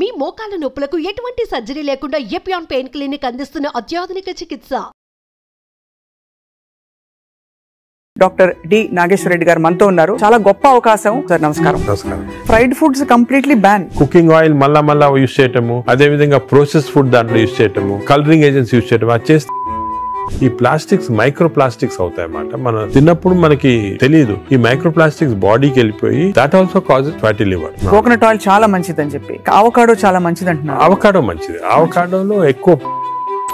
మీ మోకాల నొప్పులకు ఎటువంటి సర్జరీ లేకుండా ఎపియాన్ పెయిన్ క్లినిక్ అందిస్తున్న అత్యాధునిక చికిత్స. డాక్టర్ డి నాగేశ్వర రెడ్డి గారు మనతో ఉన్నారు. చాలా గొప్ప అవకాశం సార్. నమస్కారం. నమస్కారం. Fried foods completely ban. Cooking oil మళ్ళా యూజ్ చేయటము, అదే విధంగా ప్రాసెస్ ఫుడ్ దాంట్లో యూజ్ చేయటము, కలరింగ్ ఏజెంట్స్ యూజ్ చేయటం, అది చేస్తే ఈ ప్లాస్టిక్స్ మైక్రో ప్లాస్టిక్స్ అవుతాయి అన్నమాట. మనం తిన్నప్పుడు మనకి తెలియదు ఈ మైక్రో ప్లాస్టిక్స్ బాడీకి వెళ్ళిపోయి that also causes fatty liver. Coconut oil చాలా మంచిది అని చెప్పి, అవకాడో చాలా మంచిది అంటున్నారు. అవకాడో మంచిది. అవకాడోలో ఎక్కువ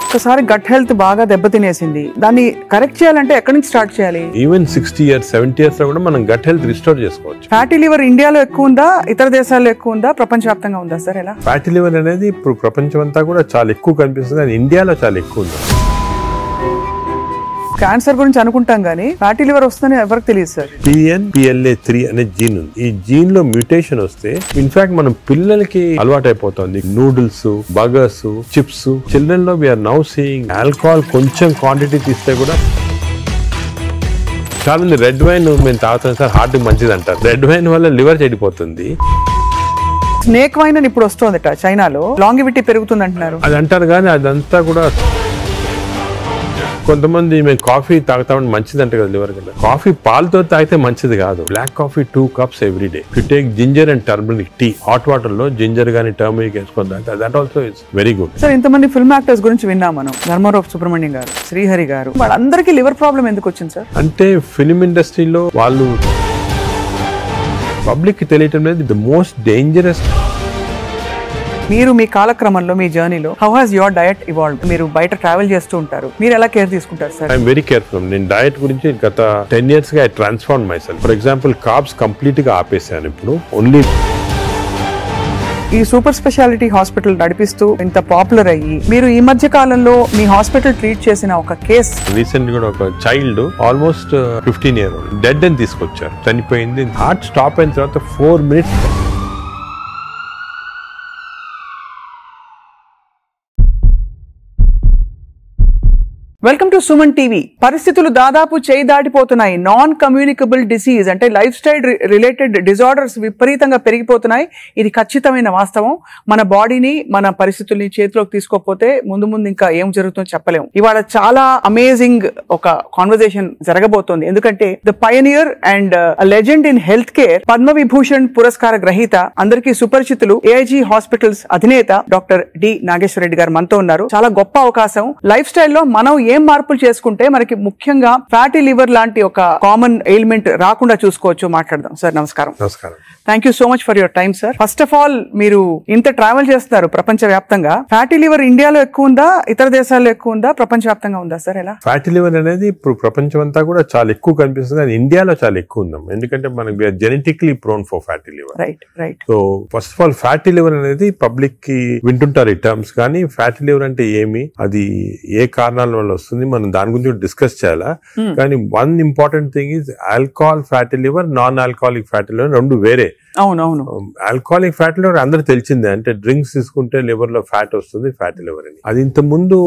ఒకసారి గట్ హెల్త్ బాగా దెబ్బతినేసింది, దాన్ని కరెక్ట్ చేయాలంటే ఎక్కడి నుంచి స్టార్ట్ చేయాలి? ఈవెన్ 60 years 70 years లో కూడా మనం గట్ హెల్త్ రిస్టోర్ చేసుకోవచ్చు. ఫ్యాటీ లివర్ ఇండియాలో ఎక్కువ ఉందా, ఇతర దేశాల్లో ఎక్కువ ఉందా, ప్రపంచవ్యాప్తంగా ఉందా సార్? ఎలా? ఫ్యాటీ లివర్ అనేది ఇప్పుడు ప్రపంచం అంతా కూడా చాలా ఎక్కువ కనిపిస్తుంది, కానీ ఇండియాలో చాలా ఎక్కువ ఉంది. క్యాన్సర్ గురించి అనుకుంటాం కానీ ఫ్యాటీ లివర్ వస్తుందని ఎవరికి తెలియదు సార్. PNPLA3 అనే జీన్ ఉంది. ఈ జీన్ లో మ్యూటేషన్ వస్తే ఇన్ఫాక్ట్ మనం పిల్లలకి అలవాటు అయిపోతుంది నూడిల్స్, బర్గర్స్, చిప్స్. చిల్డ్రన్ లో వీఆర్ నౌ సీయింగ్ ఆల్కహాల్ కొంచెం క్వాంటిటీ తీస్తే కూడా చాలా మంది రెడ్ వైన్ మేము తాగుతాం సార్, హార్ట్ మంచిది అంటారు. రెడ్ వైన్ వల్ల లివర్ చెడిపోతుంది. స్నేక్ వైన్ అని ఇప్పుడు వస్తుందట చైనాలో, లాంగివిటీ పెరుగుతుంది అంటున్నారు. అది అంటారు కానీ అదంతా కూడా కొంతమంది మేము కాఫీ తాగుతామని మంచిది అంటే కదా లివర్ కదా. కాఫీ పాలతో తాగితే మంచిది కాదు. Black coffee 2 cups every day. You take ginger and turmeric tea, hot water లో జింజర్ గానీ టర్మరిక్ వేసుకొని తాగితే that also it's very good. Sir ఇంతమంది ఫిల్మ్ యాక్టర్స్ గురించి విన్నాం మనం, ధర్మారావు సుబ్రహ్మణ్యం గారు, శ్రీహరి గారు, వాళ్ళందరికీ లివర్ ప్రాబ్లం ఎందుకు వచ్చింది సార్? అంటే ఫిల్మ్ ఇండస్ట్రీలో వాళ్ళు పబ్లిక్ కి తెలియటం లేదు. The most dangerous. మీరు మీ కాలక్రమంలో మీ జర్నీలో how has your diet evolved? మీరు బయట ట్రావెల్ చేస్తూ ఉంటారు, మీరు ఎలా కేర్ తీసుకుంటారు సార్? I'm very careful. నేను డయట్ గురించి గత 10 years గా I transform my self. For example carbs complete గా ఆపేసాను. ఇప్పుడు ఓన్లీ ఈ సూపర్ స్పెషాలిటీ హాస్పిటల్ నడిపిస్తూ ఇంత పాపులర్ అయ్యి మీరు ఈ మధ్య కాలంలో మీ హాస్పిటల్ ట్రీట్ చేసిన ఒక కేస్, రీసెంట్ కూడా ఒక చైల్డ్ ఆల్మోస్ట్ 15 years డెడ్ అని తీసుకొచ్చారు, చనిపోయింది. హార్ట్ స్టాప్ అయిన తర్వాత 4 minutes. Welcome to Suman TV. పరిస్థితులు దాదాపు చేయి దాటిపోతున్నాయి. నాన్ కమ్యూనికబుల్ డిసీజ్ అంటే లైఫ్ స్టైల్ రిలేటెడ్ డిజార్డర్స్ విపరీతంగా పెరిగిపోతున్నాయి. ఇది ఖచ్చితమైన వాస్తవం. మన బాడీని, మన పరిస్థితుల్ని చేతిలోకి తీసుకోకపోతే ముందు ఇంకా ఏం జరుగుతుందో చెప్పలేము. ఇవాళ చాలా అమేజింగ్ ఒక కాన్వర్సేషన్ జరగబోతోంది. ఎందుకంటే the pioneer and legend in health care, Padma Vibhushan పురస్కార గ్రహీత, అందరికీ సుపరిచితులు, ఏఐజీ హాస్పిటల్స్ అధినేత డాక్టర్ డి నాగేశ్వర రెడ్డి గారు మనతో ఉన్నారు. చాలా గొప్ప అవకాశం. లైఫ్ స్టైల్లో మనం ఏం మార్పులు చేసుకుంటే మనకి ముఖ్యంగా ఫ్యాటీ లివర్ లాంటి ఒక కామన్ ఎయిల్మెంట్ రాకుండా చూసుకోవచ్చు. మాట్లాడదాం సార్. నమస్కారం. నమస్కారం. Thank you so much for your time sir. First of all, మీరు ఇంత ట్రావెల్ చేస్తున్నారు ప్రపంచ వ్యాప్తంగా. ఫ్యాటీ లివర్ ఇండియాలో ఎక్కువ ఉందా, ఇతర దేశాల్లో ఎక్కువ ఉందా, ప్రపంచ వ్యాప్తంగా ఉందా సార్? ఎలా? ఫ్యాటీ లివర్ అనేది ఇప్పుడు ప్రపంచం అంతా కూడా చాలా ఎక్కువ కనిపిస్తుంది, కానీ ఇండియాలో చాలా ఎక్కువ ఉందాం. ఎందుకంటే మనకి genetically prone for fatty liver. Right. So first of all fatty liver అనేది పబ్లిక్ కి వింటుంటారు ఈ టర్మ్స్, కానీ ఫ్యాటీ లివర్ అంటే ఏమి, అది ఏ కారణాల వల్ల వస్తుంది, మనం దాని గురించి డిస్కస్ చేయాలా. కానీ one important thing is alcohol fatty liver, non alcoholic fatty liver రెండు వేరే. అవునవును. ఆల్కహాలిక్ ఫ్యాటీ లివర్ అందరూ తెలిసిందే, అంటే డ్రింక్స్ తీసుకుంటే లివర్ లో ఫ్యాట్ వస్తుంది, ఫ్యాటీ లివర్ అని. అది ఇంత ముందు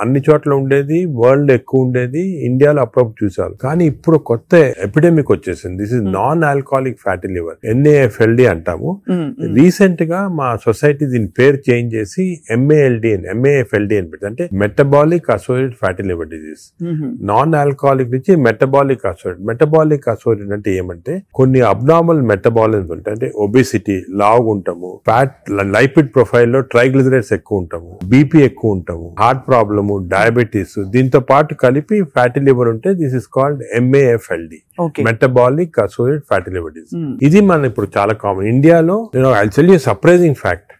అన్ని చోట్ల ఉండేది, వరల్డ్ ఎక్కువ ఉండేది, ఇండియాలో అప్పుడప్పుడు చూసారు. కానీ ఇప్పుడు కొత్త ఎపిడెమిక్ వచ్చేసింది. This is non alcoholic fatty liver, NAFLD అంటాము. రీసెంట్ గా మా సొసైటీ దీని పేరు చేంజ్ చేసి MAFLD అని పెట్టి, అంటే metabolic associated fatty liver disease. Non alcoholic నుంచి మెటబాలిక్ అసోసియేటెడ్. మెటబాలిక్ అసోసియేటెడ్ అంటే ఏమంటే కొన్ని అబ్నార్మల్ మెటబాలిజం ఉంటాయి, అంటే ఒబేసిటీ, లావు ఉంటాము, ఫ్యాట్, లైపిడ్ ప్రొఫైల్ లో ట్రైగ్లిజరైడ్స్ ఎక్కువ ఉంటాము, బీపీ ఎక్కువ ఉంటాము, హార్ట్ ప్రాబ్లము, డయాబెటీస్, దీంతో పాటు కలిపి ఫ్యాటీ లివర్ ఉంటే this is called MAFLD, metabolic associated fatty liver disease. ఇది మన ఇప్పుడు చాలా కామన్. ఇండియాలో I tell you surprising fact,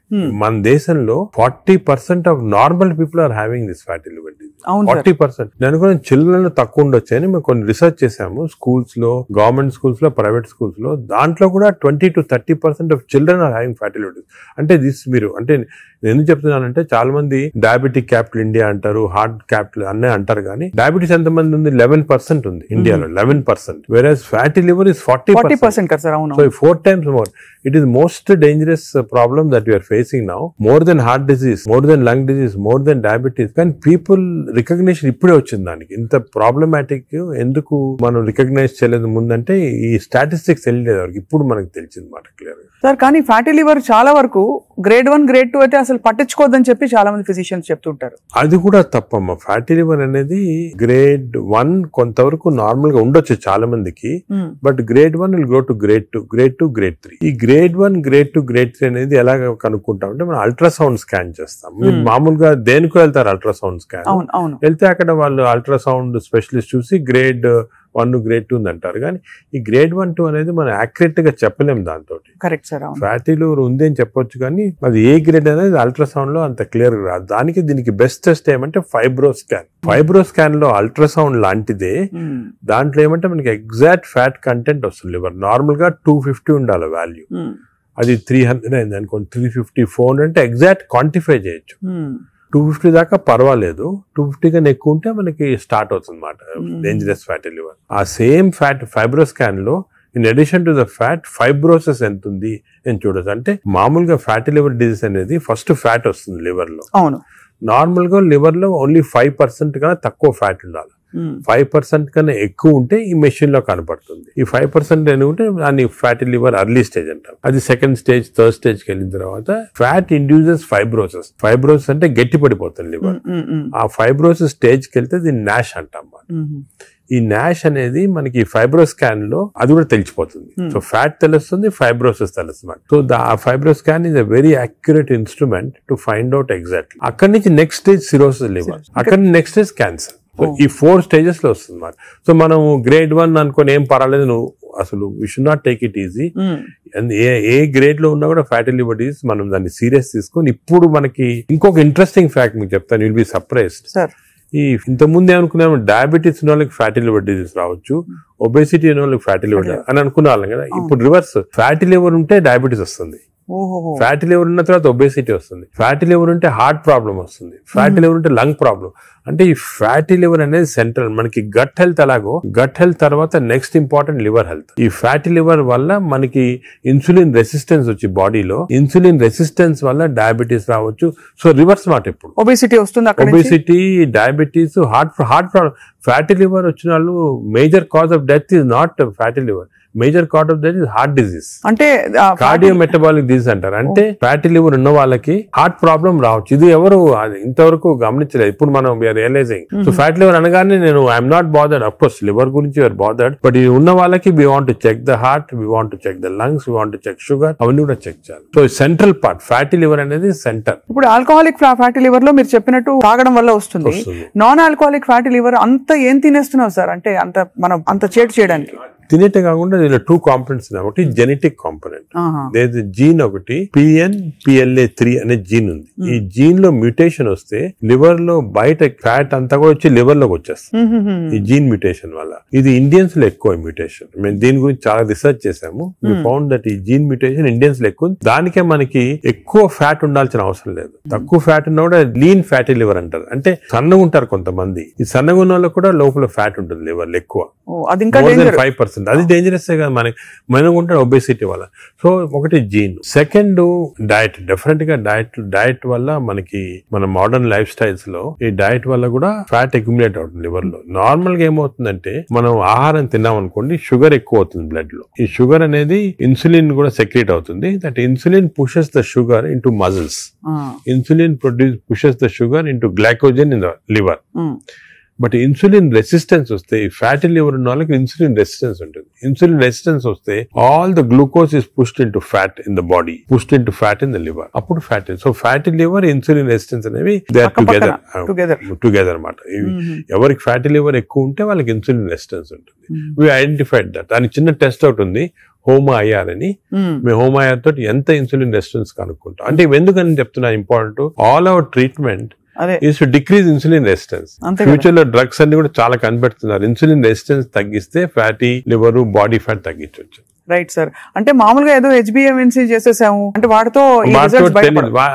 మన దేశంలో 40% of normal people are having this fatty liver disease. 40%. నేను కూడా చిల్డ్రన్ తక్కువ ఉండొచ్చు అని మేము కొన్ని రీసెర్చ్ చేసాము. స్కూల్స్ లో, గవర్నమెంట్ స్కూల్స్ లో, ప్రైవేట్ స్కూల్స్ లో, దాంట్లో కూడా 20 to 30% of children are having fatty liver disease. అంటే దిస్ మీరు అంటే నేను ఎందుకు చెప్తున్నానంటే చాలా మంది డయాబెటిక్ క్యాపిటల్ ఇండియా అంటారు, హార్ట్ క్యాపిటల్ అన్నీ అంటారు, కానీ డయాబెటీస్ ఎంత మంది ఉంది? 11% ఉంది ఇండియాలో, 11%. Whereas fatty liver is 40%. So 4 times more. It is most dangerous problem that we are facing now. More than heart disease, more than lung disease, more than diabetes. Can people recognition ఇప్పుడే వచ్చింది దానికి. ఇంత problematic ఎందుకు మనం recognise చేయలేదు ముందంటే ఈ statistics తెలియలేదు వరకు, ఇప్పుడు మనకు తెలిసింది మాట క్లియర్ గా. సార్ కానీ ఫ్యాటీ లివర్ చాలా వరకు గ్రేడ్ 1 గ్రేడ్ 2 అయితే అసలు పట్టించుకోవద్దని చెప్పి చాలా మంది ఫిజిషియన్స్ చెప్తుంటారు. అది కూడా తప్పమ్మా. ఫ్యాటీ లివర్ అనేది గ్రేడ్ 1 కొంతవరకు నార్మల్ గా ఉండొచ్చు చాలా మందికి, but grade 1 will go to grade 2, grade 2, grade 3. ఈ గ్రేడ్ 1, గ్రేడ్ 2, గ్రేడ్ 3 అనేది ఎలా కనుక్కుంటాం అంటే మనం అల్ట్రాసౌండ్ స్కాన్ చేస్తాం. మీరు మామూలుగా దేనికో వెళ్తారు అల్ట్రాసౌండ్ స్కాన్, వెళ్తే అక్కడ వాళ్ళు అల్ట్రాసౌండ్ స్పెషలిస్ట్ చూసి గ్రేడ్ 1, గ్రేడ్ 2 అంటారు. కానీ ఈ గ్రేడ్ 1, 2 అనేది మనం యాక్యురేట్ గా చెప్పలేము దాంతో. Correct sir. ఫ్యాటీ లివర్ ఉంది అని చెప్పొచ్చు కానీ అది ఏ గ్రేడ్ అనేది అల్ట్రాసౌండ్ లో అంత క్లియర్ గా రాదు. దీనికి బెస్ట్ టెస్ట్ ఏమంటే ఫైబ్రో స్కాన్. ఫైబ్రో స్కాన్ లో అల్ట్రాసౌండ్ లాంటిదే, దాంట్లో ఏమంటే మనకి ఎగ్జాక్ట్ ఫ్యాట్ కంటెంట్ వస్తుంది. లివర్ నార్మల్ గా 250 ఉండాలి వాల్యూ, అది 300 అయింది అనుకోండి, 350, 400 అంటే ఎగ్జాక్ట్ క్వాంటిఫై చేయొచ్చు. 250 దాకా పర్వాలేదు, 250 కన్నా ఎక్కువ ఉంటే మనకి స్టార్ట్ అవుతుంది అన్నమాట డేంజరస్ ఫ్యాటీ లివర్. ఆ సేమ్ ఫ్యాట్ ఫైబ్రో స్కాన్ లో in addition to the fat fibrosis ఎంత ఉంది అని చూడొచ్చు. అంటే మామూలుగా ఫ్యాటీ లివర్ డిజీజ్ అనేది ఫస్ట్ ఫ్యాట్ వస్తుంది లివర్ లో. అవును, నార్మల్ గా లివర్ లో ఓన్లీ 5% కన్నా తక్కువ ఫ్యాట్ ఉండాలి. 5% కన్నా ఎక్కువ ఉంటే ఈ మెషిన్ లో కనపడుతుంది. ఈ 5% ఉంటే దాన్ని ఫ్యాటీ లివర్ అర్లీ స్టేజ్ అంటాం. అది సెకండ్ స్టేజ్, థర్డ్ స్టేజ్ కి వెళ్ళిన తర్వాత ఫ్యాట్ ఇండ్యూసెస్ ఫైబ్రోసిస్. ఫైబ్రోసిస్ అంటే గట్టి పడిపోతుంది లివర్. ఆ ఫైబ్రోసిస్ స్టేజ్ కి వెళ్తే దీన్ని నాష్ అంటాం. ఈ నాష్ అనేది మనకి ఫైబ్రో స్కాన్ లో అది కూడా తెలిసిపోతుంది. సో ఫ్యాట్ తెలుస్తుంది, ఫైబ్రోసిస్ తెలుస్తుంది. సో ఆ fibro scan is a very accurate instrument to find out exactly. అక్కడి నుంచి నెక్స్ట్ స్టేజ్ సిరోసిస్ లివర్, అక్కడి నుంచి నెక్స్ట్ స్టేజ్ క్యాన్సర్. సో ఈ 4 స్టేజెస్ లో వస్తుంది మాట. సో మనం గ్రేడ్ 1 అనుకోని ఏం పర్వాలేదు, నువ్వు అసలు we should not take it easy. ఏ గ్రేడ్ లో ఉన్నా కూడా ఫ్యాటీ లివర్ డిసీజ్ మనం దాన్ని సీరియస్ తీసుకొని, ఇప్పుడు మనకి ఇంకొక ఇంట్రెస్టింగ్ ఫ్యాక్ట్ మీకు చెప్తాను, విల్ బి సర్ప్రైజ్డ్. ఈ ఇంతకుముందు ఏమనుకున్నాము, డయాబెటీస్ ఉన్న వాళ్ళకి ఫ్యాటీ లివర్ డిసీజ్ రావచ్చు, ఒబేసిటీ ఉన్న వాళ్ళకి ఫ్యాటీ లివర్ అని అనుకునే వాళ్ళం కదా. ఇప్పుడు రివర్స్, ఫ్యాటీ లివర్ ఉంటే డయాబెటీస్ వస్తుంది, ఫ్యాటీ లివర్ ఉన్న తర్వాత ఒబేసిటీ వస్తుంది, ఫ్యాటీ లివర్ ఉంటే హార్ట్ ప్రాబ్లం వస్తుంది, ఫ్యాటీ లివర్ ఉంటే లంగ్ ప్రాబ్లం. అంటే ఈ ఫ్యాటీ లివర్ అనేది సెంట్రల్. మనకి గట్ హెల్త్ ఎలాగో, గట్ హెల్త్ తర్వాత నెక్స్ట్ ఇంపార్టెంట్ లివర్ హెల్త్. ఈ ఫ్యాటీ లివర్ వల్ల మనకి ఇన్సులిన్ రెసిస్టెన్స్ వచ్చి బాడీలో, ఇన్సులిన్ రెసిస్టెన్స్ వల్ల డయాబెటీస్ రావచ్చు. సో రివర్స్ మాట, ఇప్పుడు ఒబేసిటీ వస్తుంది, obesity, diabetes, heart problem. Fatty liver వచ్చిన వాళ్ళు major cause of death is not fatty liver, major cause of death is heart disease, అంటే కార్డియో మెటబాలిక్ డిజీజ్ అంటారు. అంటే ఫ్యాటీ లివర్ ఉన్న వాళ్ళకి హార్ట్ ప్రాబ్లం రావచ్చు. ఇది ఎవరు ఇంతవరకు గమనించలేదు, ఇప్పుడు మనం we're realizing. So fatty liver అనగానే నేను I'm not bothered, of course liver గురించి యూఆర్ బాదర్డ్, బట్ ఇది ఉన్న వాళ్ళకి we want to check the heart, we want to check the lungs, we want to check sugar, అవన్నీ కూడా check చేయాలి. So central part fatty liver అనేది center. ఇప్పుడు alcoholic fatty liver లో మీరు చెప్పినట్టు తాగడం వల్ల వస్తుంది. నాన్ ఆల్కహాలిక్ ఫ్యాటీ లివర్ అంత ఏం తినేస్తున్నావు సార్, అంటే అంత మనం అంత చేటు చేయడానికి? తినేటే కాకుండా దీనిలో 2 కాంపోనెంట్స్ ఉన్నాయి. ఒకటి జెనెటిక్ కాంపోనెంట్, లేదు జీన్ ఒకటి PNPLA3 అనే జీన్ ఉంది. ఈ జీన్ లో మ్యూటేషన్ వస్తే లివర్ లో బయట ఫ్యాట్ అంతా కూడా వచ్చి లివర్ లోకి వచ్చేస్తుంది ఈ జీన్ మ్యూటేషన్ వల్ల. ఇది ఇండియన్స్ లో ఎక్కువ మ్యూటేషన్. మేము దీని గురించి చాలా రీసెర్చ్ చేసాము. వి ఫౌండ్ దట్ ఈ జీన్ మ్యూటేషన్ ఇండియన్స్ లో ఎక్కువ. దానికే మనకి ఎక్కువ ఫ్యాట్ ఉండాల్సిన అవసరం లేదు. తక్కువ ఫ్యాట్ ఉన్నా కూడా లీన్ ఫ్యాటీ లివర్ అంటారు. అంటే సన్నగా ఉంటారు కొంతమంది, ఈ సన్నగా ఉన్న వాళ్ళకి కూడా లోపల ఫ్యాట్ ఉంటుంది లివర్ లో ఎక్కువ, 5%. అది డేంజరస్ కదా మనకి, మనం ఉంటాడు ఒబేసిటీ వల్ల. సో ఒకటి జీన్. Second diet. డెఫినెట్ గా డైట్ వల్ల మనకి మన మోడర్న్ లైఫ్ స్టైల్స్ లో ఈ డైట్ వల్ల కూడా ఫ్యాట్ అక్యుములేట్ అవుతుంది లివర్ లో. నార్మల్ గా ఏమవుతుందంటే మనం ఆహారం తిన్నాం అనుకోండి, షుగర్ ఎక్కువ అవుతుంది బ్లడ్ లో. ఈ షుగర్ అనేది ఇన్సులిన్ కూడా సెక్రేట్ అవుతుంది. That insulin pushes the sugar into muscles. Insulin pushes the sugar into glycogen in the liver. But insulin resistance వస్తే, ఫ్యాటీ లివర్ ఉన్న వాళ్ళకి ఇన్సులిన్ రెసిస్టెన్స్ ఉంటుంది. ఇన్సులిన్ రెసిస్టెన్స్ వస్తే all the glucose is pushed into fat in the body, pushed into fat in the liver. అప్పుడు fatty. So fatty liver, insulin resistance అనేవి they are together అన్నమాట. ఎవరికి fatty liver ఎక్కువ ఉంటే వాళ్ళకి insulin resistance ఉంటుంది. We identified that. దానికి చిన్న టెస్ట్ అవుట్ ఉంది, HOMA-IR అని. మేము HOMA-IR తోటి ఎంత ఇన్సులిన్ రెసిస్టెన్స్ కనుక్కుంటాం. అంటే ఎందుకని చెప్తున్నా important, all our treatment is to decrease insulin resistance. Future లో డ్రగ్స్ అన్ని కూడా చాలా కనిపెడుతున్నారు. ఇన్సులిన్ రెసిస్టెన్స్ తగ్గిస్తే ఫ్యాటీ లివర్, బాడీ ఫ్యాట్ తగ్గించవచ్చు. Right sir. అంటే మామూలుగా ఏదో HbA1c చేసేసాము అంటే వాటితో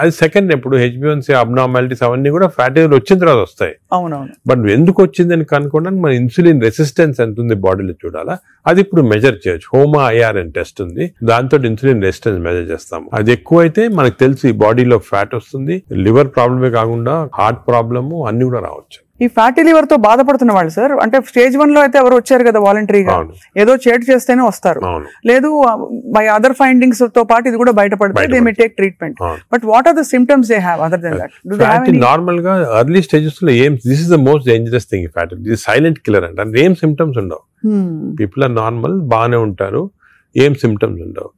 అది సెకండ్. ఇప్పుడు HbA1c అబ్నార్మాలిటీస్ అవన్నీ కూడా ఫ్యాటీ లివర్ వచ్చిన తర్వాత వస్తాయి. అవునవును. బట్ ఎందుకు వచ్చిందని కనుక్కోవడానికి మన ఇన్సులిన్ రెసిస్టెన్స్ ఎంత ఉంది బాడీలో చూడాలా. అది ఇప్పుడు మెజర్ చేయొచ్చు. HOMA-IR అని టెస్ట్ ఉంది, దాంతో ఇన్సులిన్ రెసిస్టెన్స్ మెజర్ చేస్తాము. అది ఎక్కువ అయితే మనకు తెలుసు ఈ బాడీలో ఫ్యాట్ వస్తుంది, లివర్ ప్రాబ్లమే కాకుండా హార్ట్ ప్రాబ్లము అన్ని కూడా రావచ్చు. ఈ ఫ్యాటీ లివర్ తో బాధపడుతున్న వాళ్ళు సార్, అంటే స్టేజ్ 1 లో అయితే ఎవరు వచ్చారు కదా వాలంటరీగా, ఏదో చేటు చేస్తేనే వస్తారు, లేదు బై అదర్ ఫైండింగ్స్ తో పాటు ఇది కూడా బయటపడితే they may take treatment. But what are the symptoms they have other than that? Normal గా ఎర్లీ స్టేజెస్ లో ఏం, this is the most dangerous thing ఈ ఫ్యాటీ, ఇది సైలెంట్ కిల్లర్ అంటే ఏం సిమ్టమ్స్ ఉండవు. పీపుల్ ఆర్ నార్మల్, బాగానే ఉంటారు, ఏం సిమ్టమ్స్ ఉండవు.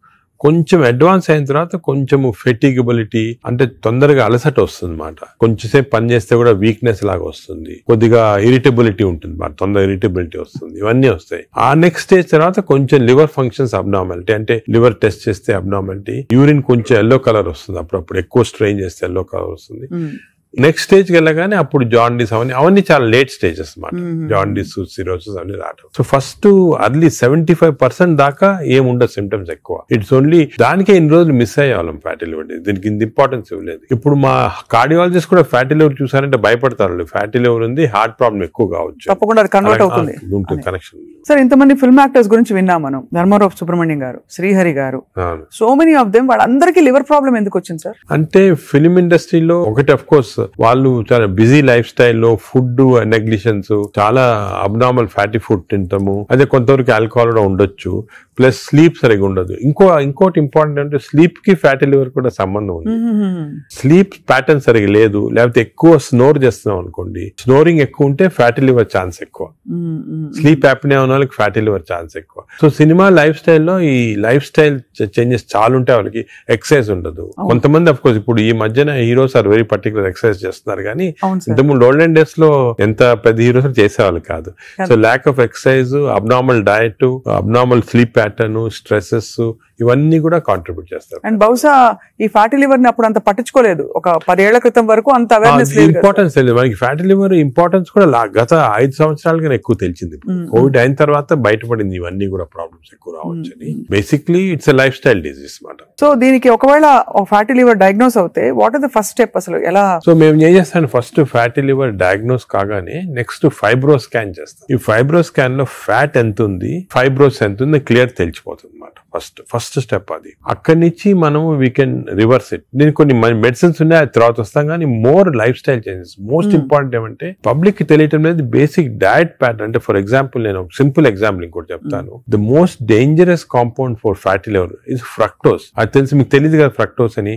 కొంచెం అడ్వాన్స్ అయిన తర్వాత కొంచెము ఫెటిగబిలిటీ అంటే తొందరగా అలసట వస్తుంది అన్నమాట, కొంచెంసేపు పని చేస్తే కూడా వీక్నెస్ లాగా వస్తుంది, కొద్దిగా ఇరిటబిలిటీ ఉంటుంది మాట, తొందరగా ఇరిటబిలిటీ వస్తుంది, ఇవన్నీ వస్తాయి. ఆ నెక్స్ట్ స్టేజ్ తర్వాత కొంచెం లివర్ ఫంక్షన్స్ అబ్నార్మాలిటీ, అంటే లివర్ టెస్ట్ చేస్తే అబ్నార్మాలిటీ, యూరిన్ కొంచెం ఎల్లో కలర్ వస్తుంది, అప్పుడప్పుడు ఎక్కువ స్ట్రెయిన్ చేస్తే ఎల్లో కలర్ వస్తుంది. నెక్స్ట్ స్టేజ్ కి వెళ్ళగానే అప్పుడు జాండీస్ అవన్నీ చాలా లేట్ స్టేజెస్ అన్నమాట, జాండీస్, సిరోసిస్ అవన్నీ రావడం. సో ఫస్ట్ అర్లీ 75% దాకా ఏముండదు సిమ్టమ్స్ ఎక్కువ. ఇట్స్ ఓన్లీ దానికే ఇన్ని రోజులు మిస్ అయ్యేవాళ్ళం ఫ్యాటీ లివర్, దీనికి ఇంత ఇంపార్టెన్స్ ఇవ్వలేదు. ఇప్పుడు మా కార్డియాలజిస్ట్ కూడా ఫ్యాటీ లివర్ చూసారంటే భయపడతారు, ఫ్యాటీ లివర్ ఉంది, హార్ట్ ప్రాబ్లం ఎక్కువ కావచ్చు, తప్పకుండా కన్వర్ట్ అవుతుంది కనెక్షన్. సార్ ఇంతమంది ఫిల్మ్ యాక్టర్స్ గురించి విన్నాం మనం, ధర్మారావు సుబ్రహ్మణ్యం గారు, శ్రీహరి గారు, సో మెనీ ఆఫ్ దెమ్, వాళ్ళందరికీ లివర్ ప్రాబ్లం ఎందుకు వచ్చింది సార్? అంటే ఫిల్మ్ ఇండస్ట్రీలో ఒకటి అఫ్ కోర్స్ వాళ్ళు చాలా బిజీ లైఫ్ స్టైల్లో ఫుడ్ నెగ్లిజెన్స్, చాలా అబ్నార్మల్ ఫ్యాటీ ఫుడ్ తింటాము, అదే కొంతవరకు ఆల్కహాల్ కూడా ఉండొచ్చు, ప్లస్ స్లీప్ సరిగా ఉండదు. ఇంకోటి ఇంపార్టెంట్ అంటే స్లీప్ కి ఫ్యాటీ లివర్ కూడా సంబంధం ఉంది. స్లీప్ ప్యాటర్న్ సరిగా లేదు, లేకపోతే ఎక్కువ స్నోర్ చేస్తున్నాం అనుకోండి, స్నోరింగ్ ఎక్కువ ఉంటే ఫ్యాటీ లివర్ ఛాన్స్ ఎక్కువ, స్లీప్ యాప్నియా ఉన్న వాళ్ళకి ఫ్యాటీ లివర్ ఛాన్స్ ఎక్కువ. సో సినిమా లైఫ్ స్టైల్లో ఈ లైఫ్ స్టైల్ చేంజెస్ చాలా ఉంటాయి, వాళ్ళకి ఎక్సర్సైజ్ ఉండదు. కొంతమంది అఫ్ కోర్స్ ఇప్పుడు ఈ మధ్యన heroes are very particular exercise చేస్తున్నారు, కానీ ఇంతకుముందు ఓల్డెన్ డేస్ లో ఎంత పెద్ద హీరోస్ చేసేవాళ్ళు కాదు. So lack of exercise, abnormal diet, abnormal sleep pattern, stresses, ఇవన్నీ కూడా కాంట్రిబ్యూట్ చేస్తారు. అండ్ బహుశా ఈ ఫ్యాటీ లివర్ ని అప్పుడు అంత పట్టించుకోలేదు, ఒక 10 ఏళ్ల క్రితం వరకు అంత అవేర్నెస్ లేదు, ఇంపార్టెన్స్ తెలియదు మనకి. ఫ్యాటీ లివర్ ఇంపార్టెన్స్ కూడా గత 5 సంవత్సరాలుగా ఎక్కువ తెలిసింది. కోవిడ్ అయిన తర్వాత బయటపడింది ఇవన్నీ కూడా ప్రాబ్లమ్స్ ఎక్కువ రావచ్చని. Basically it's a lifestyle disease మాట. సో దీనికి ఒకవేళ ఫ్యాటీ లివర్ డయాగ్నోస్ అవుతే what is the first step అసలు ఎలా? సో మేము ఏం చేస్తాను, ఫస్ట్ ఫ్యాటీ లివర్ డయాగ్నోస్ కాగానే నెక్స్ట్ ఫైబ్రో స్కాన్ చేస్తాం. ఈ ఫైబ్రో స్కాన్ లో ఫ్యాట్ ఎంత ఉంది, ఫైబ్రోస్ ఎంత ఉంది క్లియర్ తెలిసిపోతుంది అన్నమాట. ఫస్ట్ స్టెప్ అది. అక్కడి నుంచి మనం వీ కెన్ రివర్స్ ఇట్. దీనికి కొన్ని మెడిసిన్స్ ఉన్నాయి, అది తర్వాత వస్తాం, కానీ more life style changes. Most important ఏమంటే పబ్లిక్ కి తెలియటం లేదు బేసిక్ డయట్ ప్యాటర్న్. అంటే ఫర్ ఎగ్జాంపుల్ నేను సింపుల్ ఎగ్జాంపుల్ ఇంకోటి చెప్తాను. The most dangerous compound for fatty liver is fructose. అది తెలిసి మీకు తెలియదు కదా ఫ్రక్టోస్ అని.